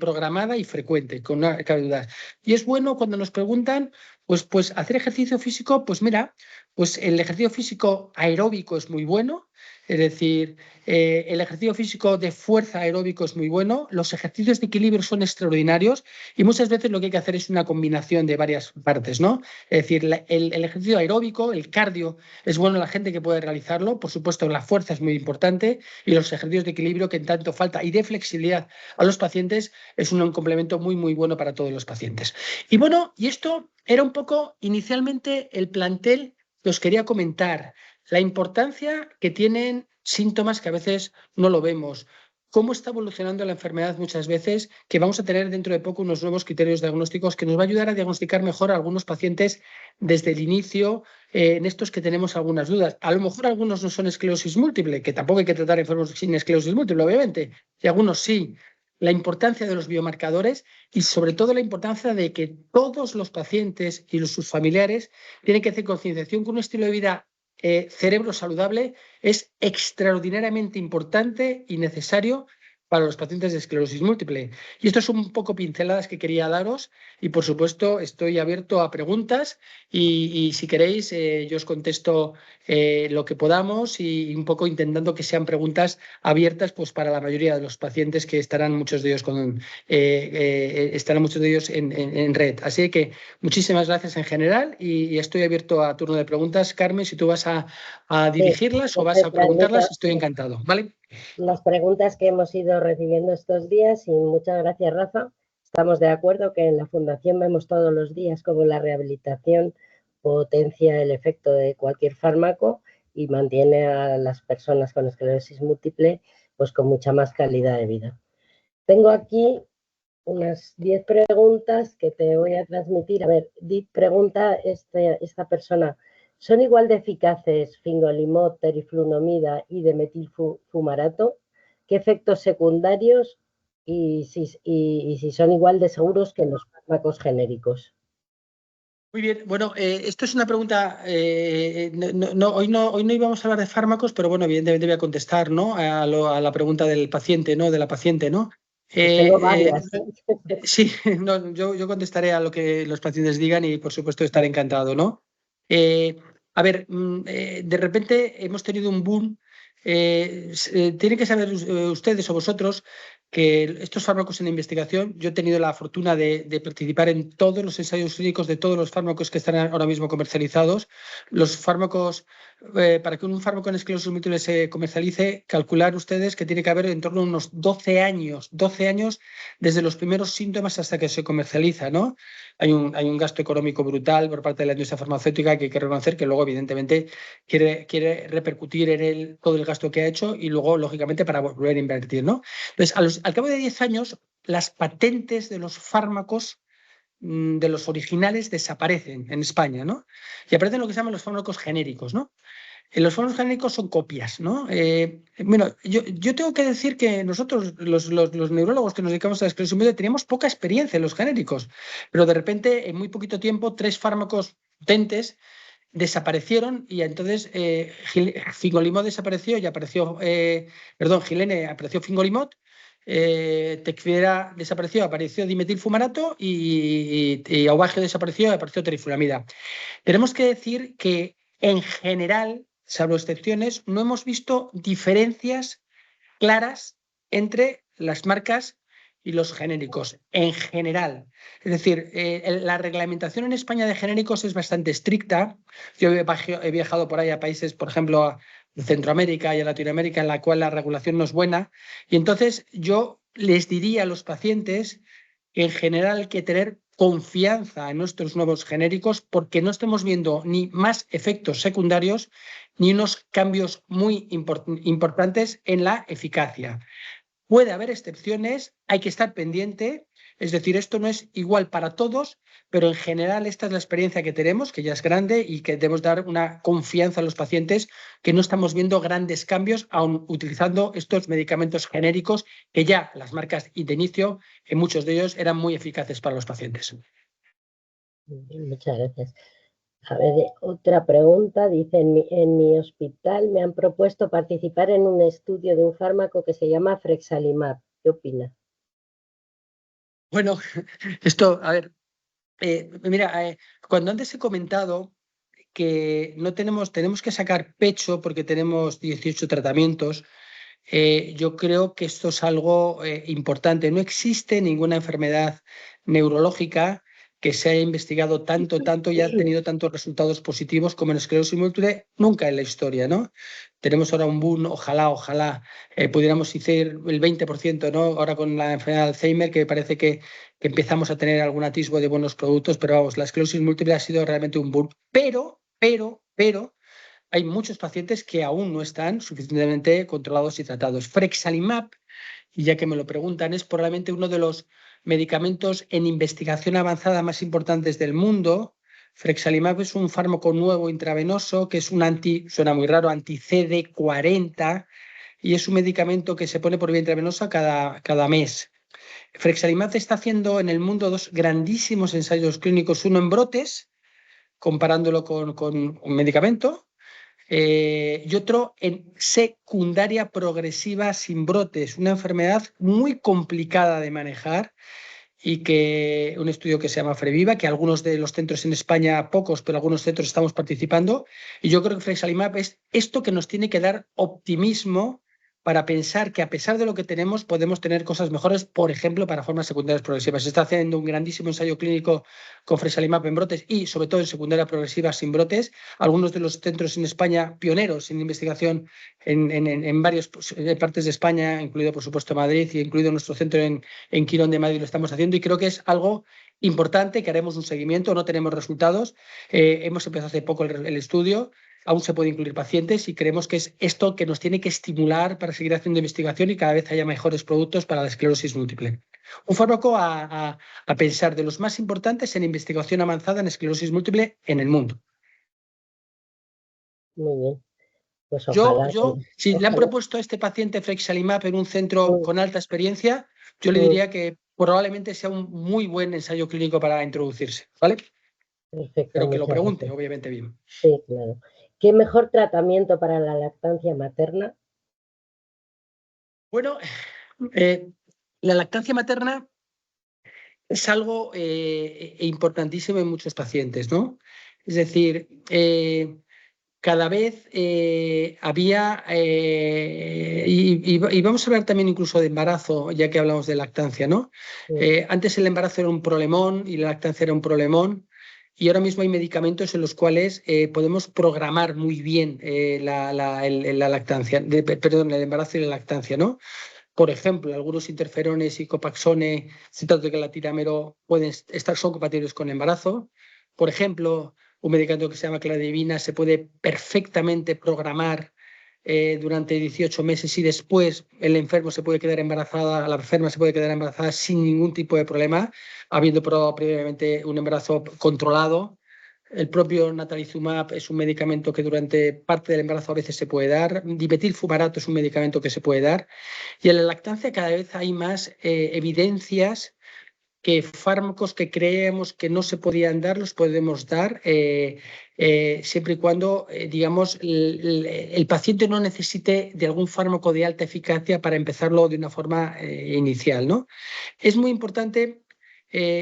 programada y frecuente, con una cabe duda. Y es bueno cuando nos preguntan, pues hacer ejercicio físico, pues mira, pues el ejercicio físico aeróbico es muy bueno, es decir, el ejercicio físico de fuerza aeróbico es muy bueno, los ejercicios de equilibrio son extraordinarios y muchas veces lo que hay que hacer es una combinación de varias partes, ¿no? Es decir, el ejercicio aeróbico, el cardio, es bueno la gente que puede realizarlo. Por supuesto, la fuerza es muy importante y los ejercicios de equilibrio que en tanto falta y de flexibilidad a los pacientes es un complemento muy, muy bueno para todos los pacientes. Y bueno, y esto era un poco inicialmente el plantel que os quería comentar. La importancia que tienen síntomas que a veces no lo vemos. Cómo está evolucionando la enfermedad muchas veces, que vamos a tener dentro de poco unos nuevos criterios diagnósticos que nos va a ayudar a diagnosticar mejor a algunos pacientes desde el inicio, en estos que tenemos algunas dudas. A lo mejor algunos no son esclerosis múltiple, que tampoco hay que tratar enfermos sin esclerosis múltiple, obviamente, y algunos sí. La importancia de los biomarcadores y sobre todo la importancia de que todos los pacientes y sus familiares tienen que hacer concienciación con un estilo de vida cerebro saludable es extraordinariamente importante y necesario para los pacientes de esclerosis múltiple. Y esto es un poco pinceladas que quería daros y por supuesto estoy abierto a preguntas y si queréis yo os contesto lo que podamos y un poco intentando que sean preguntas abiertas pues para la mayoría de los pacientes que estarán muchos de ellos en red. Así que muchísimas gracias en general y estoy abierto a turno de preguntas. Carmen, si tú vas a dirigirlas o vas a preguntarlas, estoy encantado. ¿Vale? Las preguntas que hemos ido recibiendo estos días y muchas gracias, Rafa. Estamos de acuerdo que en la Fundación vemos todos los días cómo la rehabilitación potencia el efecto de cualquier fármaco y mantiene a las personas con esclerosis múltiple pues con mucha más calidad de vida. Tengo aquí unas 10 preguntas que te voy a transmitir. A ver, pregunta esta persona, ¿son igual de eficaces fingolimod, teriflunomida y de metilfumarato? ¿Qué efectos secundarios y si son igual de seguros que los fármacos genéricos. Muy bien, bueno, esto es una pregunta, hoy no íbamos a hablar de fármacos, pero bueno, evidentemente voy a contestar, ¿no? A la pregunta del paciente, ¿no? De la paciente, ¿no? Pues tengo varias. Sí, no, yo contestaré a lo que los pacientes digan y por supuesto estaré encantado, ¿no? A ver, de repente hemos tenido un boom. Tienen que saber ustedes o vosotros que estos fármacos en investigación, yo he tenido la fortuna de participar en todos los ensayos clínicos de todos los fármacos que están ahora mismo comercializados. Los fármacos, para que un fármaco en esclerosis múltiple se comercialice, calcular ustedes que tiene que haber en torno a unos 12 años desde los primeros síntomas hasta que se comercializa, ¿no? Hay un gasto económico brutal por parte de la industria farmacéutica que hay que reconocer, que luego, evidentemente, quiere repercutir en todo el gasto que ha hecho y luego, lógicamente, para volver a invertir, ¿no? Entonces, al cabo de 10 años, las patentes de los fármacos de los originales desaparecen en España, ¿no? Y aparecen lo que se llaman los fármacos genéricos, ¿no? Los fármacos genéricos son copias, ¿no? Bueno, yo tengo que decir que nosotros, los neurólogos que nos dedicamos a la esclerosis múltiple, teníamos poca experiencia en los genéricos, pero de repente, en muy poquito tiempo, 3 fármacos potentes desaparecieron y entonces fingolimod desapareció y apareció, Gilene, apareció fingolimod, Tecfidera desapareció, apareció dimetilfumarato y Aubagio desapareció y apareció terifluramida. Tenemos que decir que en general, salvo excepciones, no hemos visto diferencias claras entre las marcas y los genéricos, en general. Es decir, la reglamentación en España de genéricos es bastante estricta. Yo he viajado por ahí a países, por ejemplo, a Centroamérica y a Latinoamérica, en la cual la regulación no es buena. Y entonces yo les diría a los pacientes que en general hay que tener confianza en nuestros nuevos genéricos porque no estamos viendo ni más efectos secundarios ni unos cambios muy importantes en la eficacia. Puede haber excepciones, hay que estar pendiente, es decir, esto no es igual para todos, pero en general esta es la experiencia que tenemos, que ya es grande y que debemos dar una confianza a los pacientes que no estamos viendo grandes cambios aún utilizando estos medicamentos genéricos que ya las marcas de inicio, en muchos de ellos, eran muy eficaces para los pacientes. Muchas gracias. A ver, otra pregunta. Dice, en mi hospital me han propuesto participar en un estudio de un fármaco que se llama Frexalimab. ¿Qué opina? Bueno, esto, a ver, mira, cuando antes he comentado que no tenemos que sacar pecho porque tenemos 18 tratamientos, yo creo que esto es algo importante. No existe ninguna enfermedad neurológica que se haya investigado tanto y haya tenido tantos resultados positivos como en esclerosis múltiple nunca en la historia, ¿no? Tenemos ahora un boom, ojalá pudiéramos hacer el 20%, ¿no? Ahora con la enfermedad de Alzheimer, que parece que empezamos a tener algún atisbo de buenos productos, pero vamos, la esclerosis múltiple ha sido realmente un boom. Pero, hay muchos pacientes que aún no están suficientemente controlados y tratados. Frexalimab, y ya que me lo preguntan, es probablemente uno de los medicamentos en investigación avanzada más importantes del mundo. Frexalimab es un fármaco nuevo intravenoso que es un suena muy raro, anti-CD40 y es un medicamento que se pone por vía intravenosa cada mes. Frexalimab está haciendo en el mundo 2 grandísimos ensayos clínicos, uno en brotes, comparándolo con un medicamento, y otro en secundaria progresiva sin brotes, una enfermedad muy complicada de manejar y que un estudio que se llama Freviva, que algunos de los centros en España, pocos, pero algunos centros estamos participando, y yo creo que Frexalimab es esto que nos tiene que dar optimismo para pensar que a pesar de lo que tenemos podemos tener cosas mejores, por ejemplo, para formas secundarias progresivas. Se está haciendo un grandísimo ensayo clínico con Frexalimab en brotes y sobre todo en secundaria progresiva sin brotes. Algunos de los centros en España pioneros en investigación en varias partes de España, incluido por supuesto Madrid y incluido nuestro centro en Quirón de Madrid, lo estamos haciendo y creo que es algo importante, que haremos un seguimiento, no tenemos resultados, hemos empezado hace poco el estudio, aún se puede incluir pacientes y creemos que es esto que nos tiene que estimular para seguir haciendo investigación y cada vez haya mejores productos para la esclerosis múltiple. Un fármaco a pensar, de los más importantes en investigación avanzada en esclerosis múltiple en el mundo. Muy bien. Pues ojalá. Si le han propuesto a este paciente Frexalimab en un centro con alta experiencia, yo le diría que probablemente sea un muy buen ensayo clínico para introducirse, ¿vale? Perfecto, Pero que lo muchas pregunte, gracias. obviamente bien. Sí, claro. ¿Qué mejor tratamiento para la lactancia materna? Bueno, la lactancia materna es algo importantísimo en muchos pacientes, ¿no? Es decir, cada vez había, y vamos a hablar también incluso de embarazo, ya que hablamos de lactancia, ¿no? Sí, Antes el embarazo era un problemón y la lactancia era un problemón, y ahora mismo hay medicamentos en los cuales podemos programar muy bien la lactancia, perdón, el embarazo y la lactancia, ¿no? Por ejemplo, algunos interferones y copaxone, citrato de galatiramero, son compatibles con el embarazo. Por ejemplo, un medicamento que se llama cladribina se puede perfectamente programar durante 18 meses y después el enfermo se puede quedar embarazada, la enferma se puede quedar embarazada sin ningún tipo de problema, habiendo probado previamente un embarazo controlado. El propio natalizumab es un medicamento que durante parte del embarazo a veces se puede dar. Dimetilfumarato es un medicamento que se puede dar. Y en la lactancia cada vez hay más evidencias que fármacos que creemos que no se podían dar los podemos dar siempre y cuando, digamos, el paciente no necesite de algún fármaco de alta eficacia para empezarlo de una forma inicial, ¿no? Es muy importante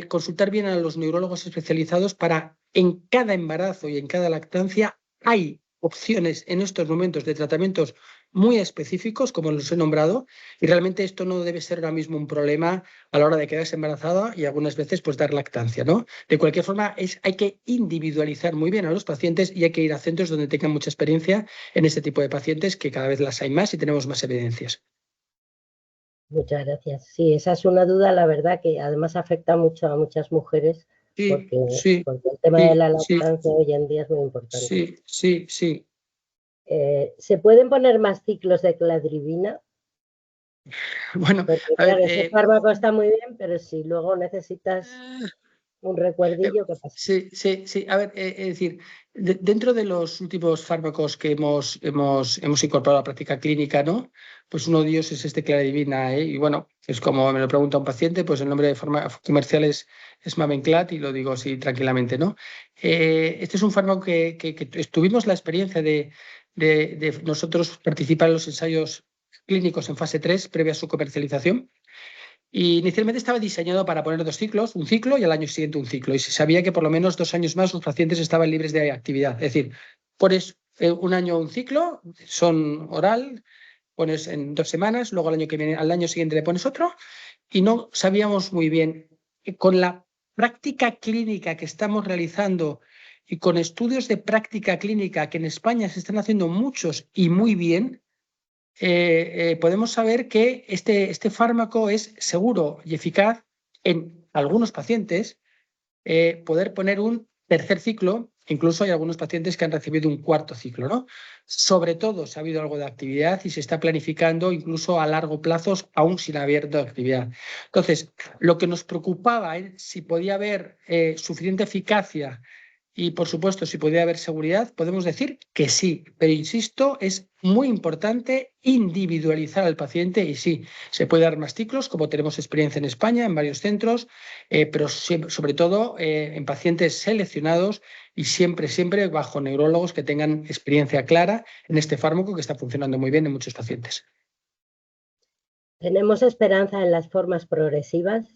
consultar bien a los neurólogos especializados para en cada embarazo y en cada lactancia hay opciones en estos momentos de tratamientos muy específicos, como los he nombrado, y realmente esto no debe ser ahora mismo un problema a la hora de quedarse embarazada y algunas veces pues dar lactancia, ¿no? De cualquier forma, hay que individualizar muy bien a los pacientes y hay que ir a centros donde tengan mucha experiencia en este tipo de pacientes, que cada vez las hay más y tenemos más evidencias. muchas gracias. Sí, esa es una duda, la verdad, que además afecta mucho a muchas mujeres Sí, porque, sí, porque el tema de sí, la sí, lactancia hoy en día es muy importante. sí, sí, sí. ¿Se pueden poner más ciclos de cladribina? Bueno, Porque a ver, claro, ese fármaco está muy bien, pero si luego necesitas un Eh, recuerdillo, ¿qué pasa? Sí, sí, sí. A ver, es decir, dentro de los últimos fármacos que hemos incorporado a la práctica clínica, ¿no? Pues uno de ellos es este Cladribina, ¿eh? Y bueno, es como me lo pregunta un paciente, pues el nombre de forma comercial es Mavenclad y lo digo así tranquilamente, ¿no? Este es un fármaco que tuvimos la experiencia de nosotros participar en los ensayos clínicos en fase 3 previa a su comercialización. Y inicialmente estaba diseñado para poner 2 ciclos, un ciclo y al año siguiente un ciclo. Y se sabía que por lo menos 2 años más los pacientes estaban libres de actividad. Es decir, pones un año un ciclo, son oral, pones en 2 semanas, luego al año que viene, al año siguiente le pones otro, y no sabíamos muy bien con la práctica clínica que estamos realizando y con estudios de práctica clínica que en España se están haciendo muchos y muy bien, podemos saber que este fármaco es seguro y eficaz en algunos pacientes, poder poner un tercer ciclo, incluso hay algunos pacientes que han recibido un cuarto ciclo, ¿no? Sobre todo si ha habido algo de actividad y se está planificando incluso a largo plazo, aún sin haber actividad. Entonces, lo que nos preocupaba es si podía haber suficiente eficacia y, por supuesto, si podía haber seguridad, podemos decir que sí, pero insisto, es muy importante individualizar al paciente y sí, se puede dar más ciclos, como tenemos experiencia en España, en varios centros, pero sobre todo en pacientes seleccionados y siempre, siempre bajo neurólogos que tengan experiencia clara en este fármaco que está funcionando muy bien en muchos pacientes. ¿Tenemos esperanza en las formas progresivas?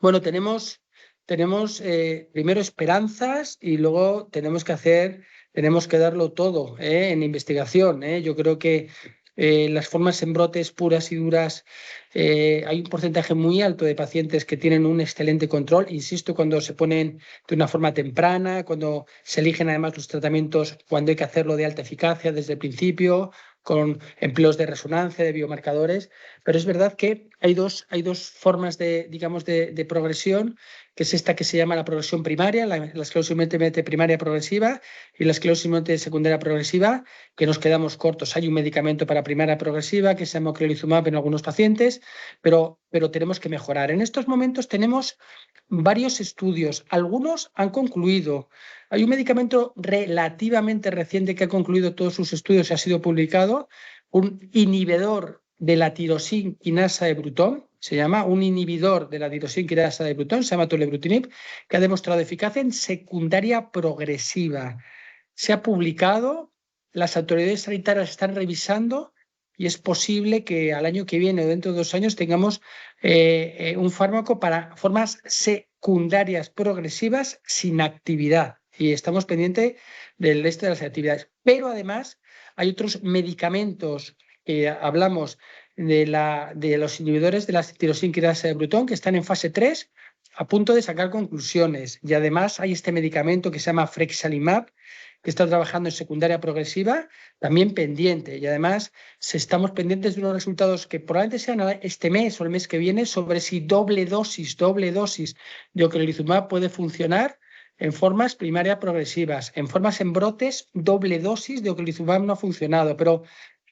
Bueno, tenemos primero esperanzas y luego tenemos que darlo todo en investigación. Yo creo que las formas en brotes puras y duras, hay un porcentaje muy alto de pacientes que tienen un excelente control, insisto, cuando se ponen de una forma temprana, cuando se eligen además los tratamientos, cuando hay que hacerlo de alta eficacia desde el principio, con empleos de resonancia, de biomarcadores, pero es verdad que hay dos formas digamos, de progresión, que es esta que se llama la progresión primaria, la esclerosis múltiple primaria progresiva y la esclerosis múltiple secundaria progresiva, que nos quedamos cortos. Hay un medicamento para primaria progresiva que se llama ocrelizumab en algunos pacientes, pero tenemos que mejorar. En estos momentos tenemos varios estudios, algunos han concluido. Hay un medicamento relativamente reciente que ha concluido todos sus estudios y ha sido publicado, un inhibidor de la tirosinquinasa de Bruton, se llama un inhibidor de la tirosinquinasa de Bruton, se llama tolebrutinib, que ha demostrado eficacia en secundaria progresiva. Se ha publicado, las autoridades sanitarias están revisando y es posible que al año que viene o dentro de 2 años tengamos un fármaco para formas secundarias progresivas sin actividad. Y estamos pendientes del resto de las actividades. Pero además hay otros medicamentos que hablamos de los inhibidores de la tirosinquinasa de Bruton que están en fase 3 a punto de sacar conclusiones. Y además hay este medicamento que se llama Frexalimab, que está trabajando en secundaria progresiva, también pendiente. Y además estamos pendientes de unos resultados que probablemente sean este mes o el mes que viene sobre si doble dosis de ocrelizumab puede funcionar en formas primarias progresivas. En formas en brotes, doble dosis de ocrelizumab no ha funcionado. Pero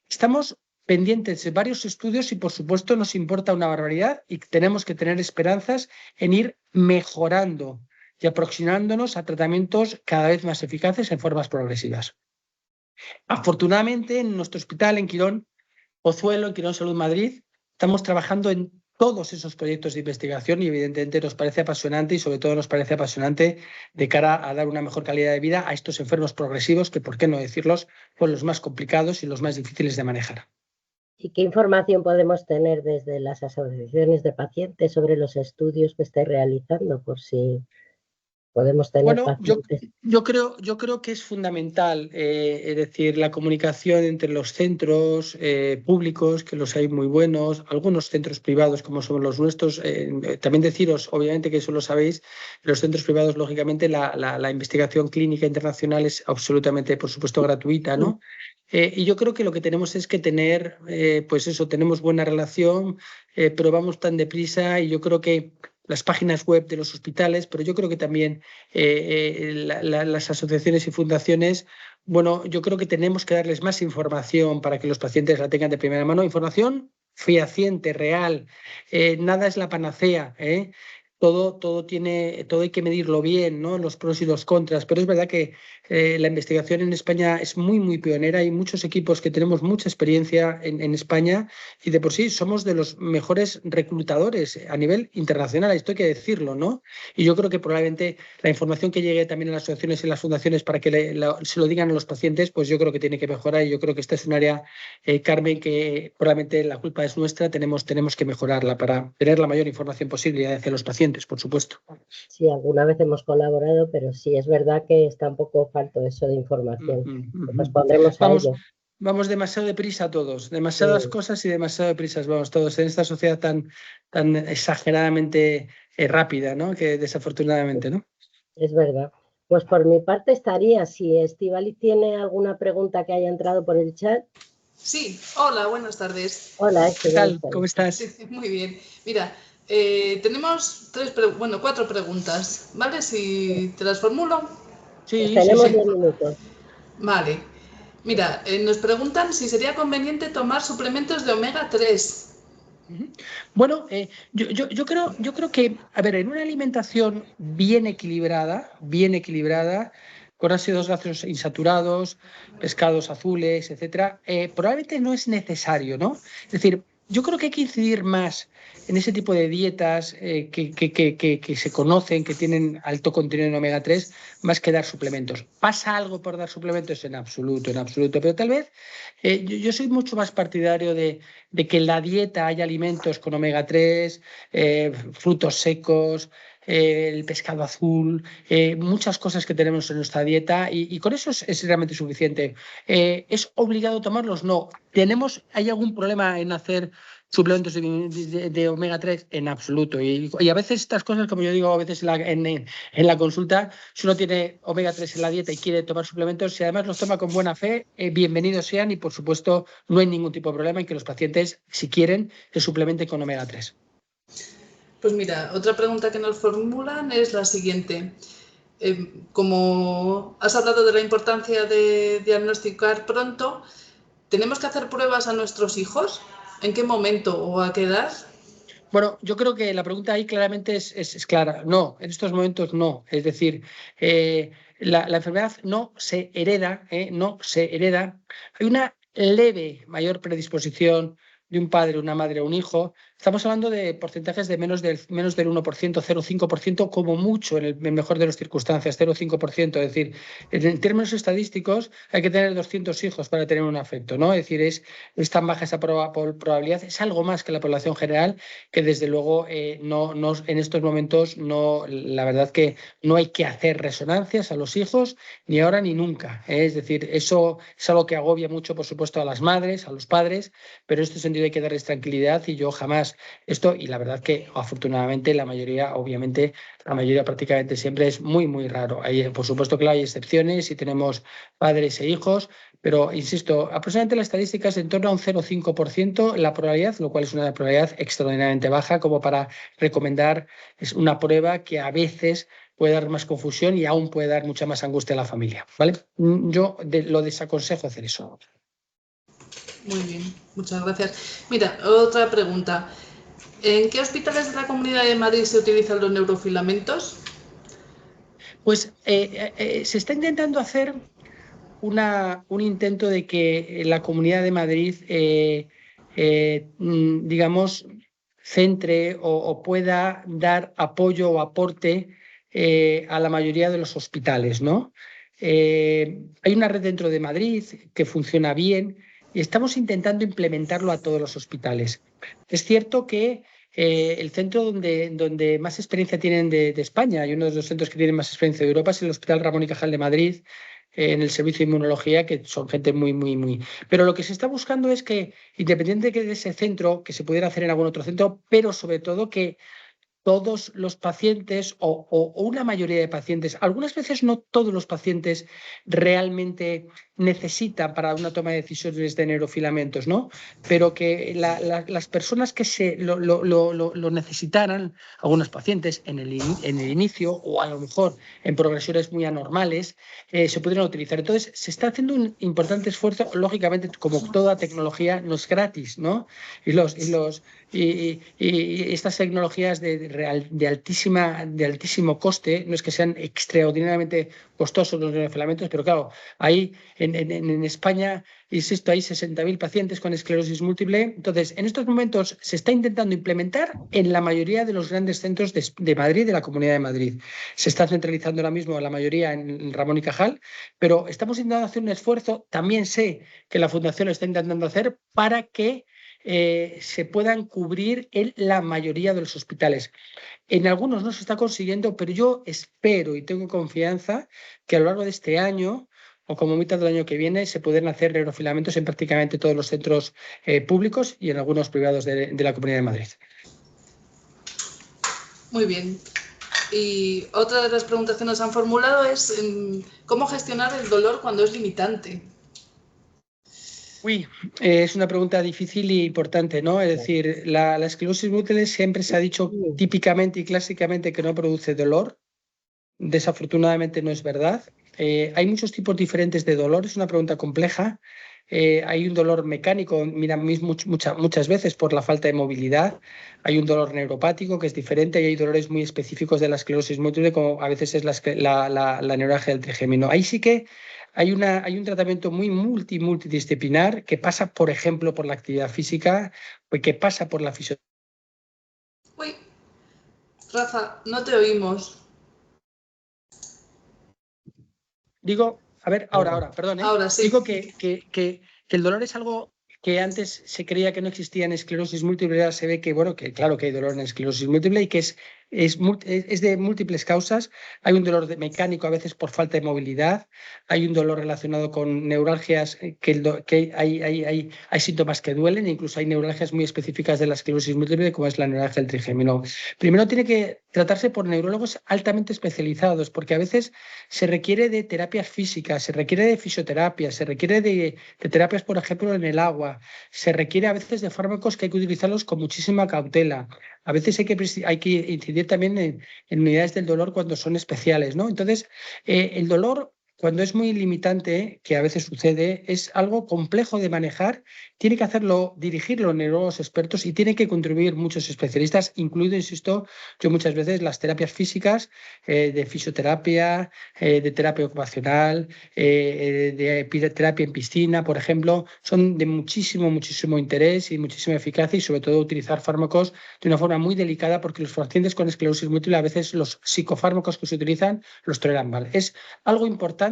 estamos pendientes de varios estudios y, por supuesto, nos importa una barbaridad y tenemos que tener esperanzas en ir mejorando y aproximándonos a tratamientos cada vez más eficaces en formas progresivas. Afortunadamente, en nuestro hospital, en Quirón Pozuelo, en Quirón Salud Madrid, estamos trabajando en todos esos proyectos de investigación y evidentemente nos parece apasionante y sobre todo nos parece apasionante de cara a dar una mejor calidad de vida a estos enfermos progresivos que, por qué no decirlos, son los más complicados y los más difíciles de manejar. ¿Y qué información podemos tener desde las asociaciones de pacientes sobre los estudios que estáis realizando, por si podemos tener pacientes? Yo creo que es fundamental, es decir, la comunicación entre los centros públicos, que los hay muy buenos, algunos centros privados como son los nuestros. También deciros, obviamente que eso lo sabéis, los centros privados, lógicamente, la investigación clínica internacional es absolutamente, por supuesto, gratuita, ¿no? Y yo creo que lo que tenemos es que tener, pues eso, tenemos buena relación, pero vamos tan deprisa y yo creo que las páginas web de los hospitales, pero yo creo que también las asociaciones y fundaciones, bueno, yo creo que tenemos que darles más información para que los pacientes la tengan de primera mano, información fehaciente, real, nada es la panacea, ¿eh? Todo hay que medirlo bien, ¿no? Los pros y los contras, pero es verdad que la investigación en España es muy, muy pionera. Hay muchos equipos que tenemos mucha experiencia en España y de por sí somos de los mejores reclutadores a nivel internacional, esto hay que decirlo, ¿no? Y yo creo que probablemente la información que llegue también a las asociaciones y las fundaciones para que se lo digan a los pacientes, pues yo creo que tiene que mejorar y yo creo que esta es un área, Carmen, que probablemente la culpa es nuestra, tenemos que mejorarla para tener la mayor información posible hacia los pacientes, por supuesto. Sí, alguna vez hemos colaborado, pero sí, es verdad que está un poco falto eso de información. Pues pondremos a ello. Vamos demasiado deprisa todos, demasiadas cosas y demasiado deprisas vamos todos en esta sociedad tan exageradamente rápida, ¿no? Que desafortunadamente, ¿no? Es verdad. Pues por mi parte estaría, si Estíbaliz tiene alguna pregunta que haya entrado por el chat. Sí, hola, buenas tardes. Hola, ¿qué tal? ¿Cómo estás? Sí, muy bien. Mira, tenemos 4 preguntas, ¿vale? Si te las formulo. Sí, tenemos 10 minutos. Vale. Mira, nos preguntan si sería conveniente tomar suplementos de omega 3. Bueno, yo creo que, a ver, en una alimentación bien equilibrada, con ácidos grasos insaturados, pescados azules, etcétera, probablemente no es necesario, ¿no? Es decir, yo creo que hay que incidir más en ese tipo de dietas que se conocen, que tienen alto contenido en omega 3, más que dar suplementos. ¿Pasa algo por dar suplementos? En absoluto, pero tal vez yo soy mucho más partidario de que en la dieta haya alimentos con omega 3, frutos secos, el pescado azul, muchas cosas que tenemos en nuestra dieta y con eso es realmente suficiente. ¿Es obligado tomarlos? No. ¿Hay algún problema en hacer suplementos de omega 3? En absoluto. Y a veces estas cosas, como yo digo, a veces en la consulta, si uno tiene omega 3 en la dieta y quiere tomar suplementos, si además los toma con buena fe, bienvenidos sean y por supuesto no hay ningún tipo de problema en que los pacientes, si quieren, se suplementen con omega 3. Pues mira, otra pregunta que nos formulan es la siguiente. Como has hablado de la importancia de diagnosticar pronto, ¿tenemos que hacer pruebas a nuestros hijos? ¿En qué momento o a qué edad? Bueno, yo creo que la pregunta ahí claramente es clara. No, en estos momentos no. Es decir, la enfermedad no se hereda, no se hereda. Hay una leve mayor predisposición de un padre, una madre o un hijo, estamos hablando de porcentajes de menos del 1%, 0,5% como mucho, en el mejor de las circunstancias, 0,5%. Es decir, en términos estadísticos hay que tener 200 hijos para tener un afecto, ¿no? Es decir, es tan baja esa probabilidad, es algo más que la población general, que desde luego en estos momentos la verdad que no hay que hacer resonancias a los hijos ni ahora ni nunca. Es decir, eso es algo que agobia mucho, por supuesto, a las madres, a los padres, pero en este sentido hay que darles tranquilidad y yo jamás y la verdad que afortunadamente la mayoría, obviamente, la mayoría prácticamente siempre es muy, muy raro. Por supuesto que hay excepciones y tenemos padres e hijos, pero insisto, aproximadamente la estadística es en torno a un 0,5% la probabilidad, lo cual es una probabilidad extraordinariamente baja como para recomendar es una prueba que a veces puede dar más confusión y aún puede dar mucha más angustia a la familia, ¿vale? Yo lo desaconsejo hacer eso. Muy bien, muchas gracias. Mira, otra pregunta. ¿En qué hospitales de la Comunidad de Madrid se utilizan los neurofilamentos? Pues se está intentando hacer un intento de que la Comunidad de Madrid, digamos, centre o pueda dar apoyo o aporte a la mayoría de los hospitales, ¿no? Hay una red dentro de Madrid que funciona bien y estamos intentando implementarlo a todos los hospitales. Es cierto que el centro donde más experiencia tienen de España y uno de los centros que tienen más experiencia de Europa es el Hospital Ramón y Cajal de Madrid, en el servicio de inmunología, que son gente muy, muy, muy... Pero lo que se está buscando es que, independiente de ese centro, que se pudiera hacer en algún otro centro, pero sobre todo que todos los pacientes o una mayoría de pacientes, algunas veces no todos los pacientes realmente necesitan para una toma de decisiones de neurofilamentos, ¿no? Pero que las personas que lo necesitaran, algunos pacientes en el inicio o a lo mejor en progresiones muy anormales, se pudieran utilizar. Entonces, se está haciendo un importante esfuerzo, lógicamente, como toda tecnología, no es gratis, ¿no? Y estas tecnologías de altísimo coste, no es que sean extraordinariamente costosos los neurofilamentos, pero claro, ahí en España, insisto, hay 60.000 pacientes con esclerosis múltiple. Entonces, en estos momentos se está intentando implementar en la mayoría de los grandes centros de Madrid, de la Comunidad de Madrid. Se está centralizando ahora mismo la mayoría en Ramón y Cajal, pero estamos intentando hacer un esfuerzo. También sé que la Fundación lo está intentando hacer para que se puedan cubrir en la mayoría de los hospitales. En algunos no se está consiguiendo, pero yo espero y tengo confianza que a lo largo de este año o como mitad del año que viene se pueden hacer neurofilamentos en prácticamente todos los centros públicos y en algunos privados de la Comunidad de Madrid. Muy bien. Y otra de las preguntas que nos han formulado es ¿cómo gestionar el dolor cuando es limitante? Uy, es una pregunta difícil y importante, ¿no? Es decir, la esclerosis múltiple siempre se ha dicho típicamente y clásicamente que no produce dolor. Desafortunadamente no es verdad. Hay muchos tipos diferentes de dolor, es una pregunta compleja. Hay un dolor mecánico, mira, muchas veces por la falta de movilidad. Hay un dolor neuropático que es diferente y hay dolores muy específicos de la esclerosis múltiple, como a veces es la neuralgia del trigémino. Ahí sí que hay un tratamiento muy multidisciplinar que pasa, por ejemplo, por la actividad física, que pasa por la fisioterapia. Uy, Rafa, no te oímos. Digo, a ver, ahora, perdón, ¿eh? Ahora sí. Digo que el dolor es algo que antes se creía que no existía en esclerosis múltiple, ahora se ve que, bueno, que claro que hay dolor en esclerosis múltiple y que es de múltiples causas. Hay un dolor mecánico a veces por falta de movilidad, hay un dolor relacionado con neuralgias, que hay síntomas que duelen, e incluso hay neuralgias muy específicas de la esclerosis múltiple, como es la neuralgia del trigémino. Primero tiene que tratarse por neurólogos altamente especializados, porque a veces se requiere de terapias físicas, se requiere de fisioterapia, se requiere de terapias, por ejemplo, en el agua, se requiere a veces de fármacos que hay que utilizarlos con muchísima cautela. A veces hay que incidir también en unidades del dolor cuando son especiales, ¿no? Entonces, el dolor cuando es muy limitante, que a veces sucede, es algo complejo de manejar, tiene que dirigirlo neurólogos expertos y tiene que contribuir muchos especialistas, incluido, insisto, yo muchas veces las terapias físicas, de fisioterapia, de terapia ocupacional, de terapia en piscina, por ejemplo, son de muchísimo interés y muchísima eficacia, y sobre todo utilizar fármacos de una forma muy delicada, porque los pacientes con esclerosis múltiple a veces los psicofármacos que se utilizan los toleran mal. Es algo importante.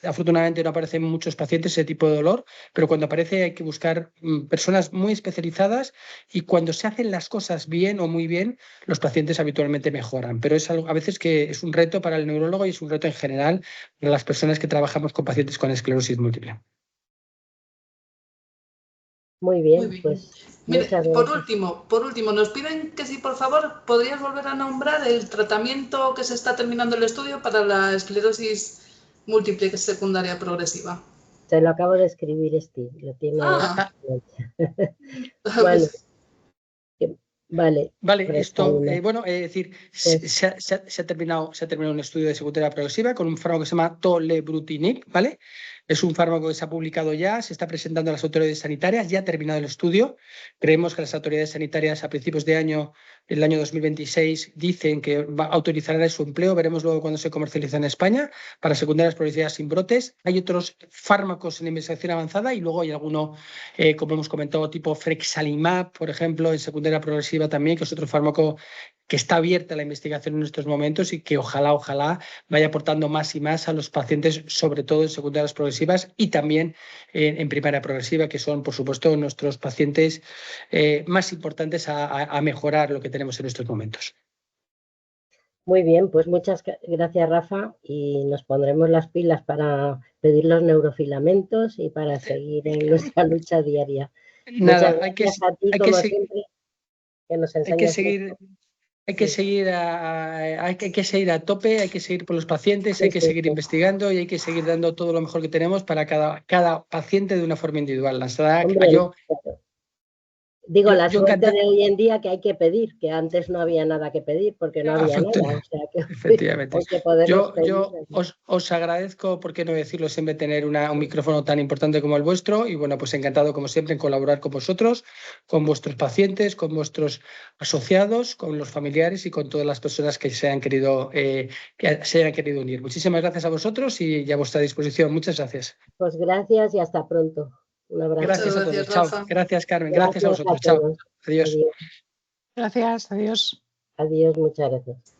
Afortunadamente no aparecen en muchos pacientes ese tipo de dolor, pero cuando aparece hay que buscar personas muy especializadas, y cuando se hacen las cosas bien o muy bien, los pacientes habitualmente mejoran. Pero es algo a veces que es un reto para el neurólogo y es un reto en general para las personas que trabajamos con pacientes con esclerosis múltiple. Muy bien, Muy bien. pues Mire, muchas gracias. por último, nos piden que si por favor podrías volver a nombrar el tratamiento que se está terminando el estudio para la esclerosis múltiple secundaria progresiva. Se lo acabo de escribir, Steve, lo tiene. Bueno, vale. Vale, esto, Carolina. es decir, Pues, se ha terminado un estudio de secundaria progresiva con un fármaco que se llama tolebrutinib, ¿vale? Es un fármaco que se ha publicado ya, se está presentando a las autoridades sanitarias, ya ha terminado el estudio. Creemos que las autoridades sanitarias a principios de año, el año 2026, dicen que autorizarán su empleo. Veremos luego cuando se comercializa en España para secundarias progresivas sin brotes. Hay otros fármacos en investigación avanzada, y luego hay alguno, como hemos comentado, tipo frexalimab, por ejemplo, en secundaria progresiva también, que es otro fármaco que está abierta a la investigación en estos momentos y que ojalá vaya aportando más y más a los pacientes, sobre todo en secundarias progresivas y también en primaria progresiva, que son, por supuesto, nuestros pacientes más importantes a mejorar lo que tenemos en estos momentos. muy bien, pues muchas gracias, Rafa, y nos pondremos las pilas para pedir los neurofilamentos y para seguir en nuestra lucha diaria. Nada, Muchas gracias a ti, como siempre, que nos hay que enseñas seguir. mucho. Hay que seguir hay que seguir a tope, hay que seguir por los pacientes, hay que seguir Sí. investigando y hay que seguir dando todo lo mejor que tenemos para cada paciente de una forma individual. Hombre, digo, la suerte encantado. de hoy en día que hay que pedir, que antes no había nada que pedir porque no había nada, o sea que Efectivamente. hay que poderlos pedir. Yo os agradezco, por qué no decirlo, siempre tener un micrófono tan importante como el vuestro, y bueno, pues encantado como siempre en colaborar con vosotros, con vuestros pacientes, con vuestros asociados, con los familiares y con todas las personas que se hayan querido unir. Muchísimas gracias a vosotros y a vuestra disposición. Muchas gracias. Pues gracias y hasta pronto. Un abrazo. Gracias a todos. Chao. Gracias, Carmen. Gracias a vosotros. a todos. Chao. Adiós. Adiós. Gracias, adiós. Adiós, muchas gracias.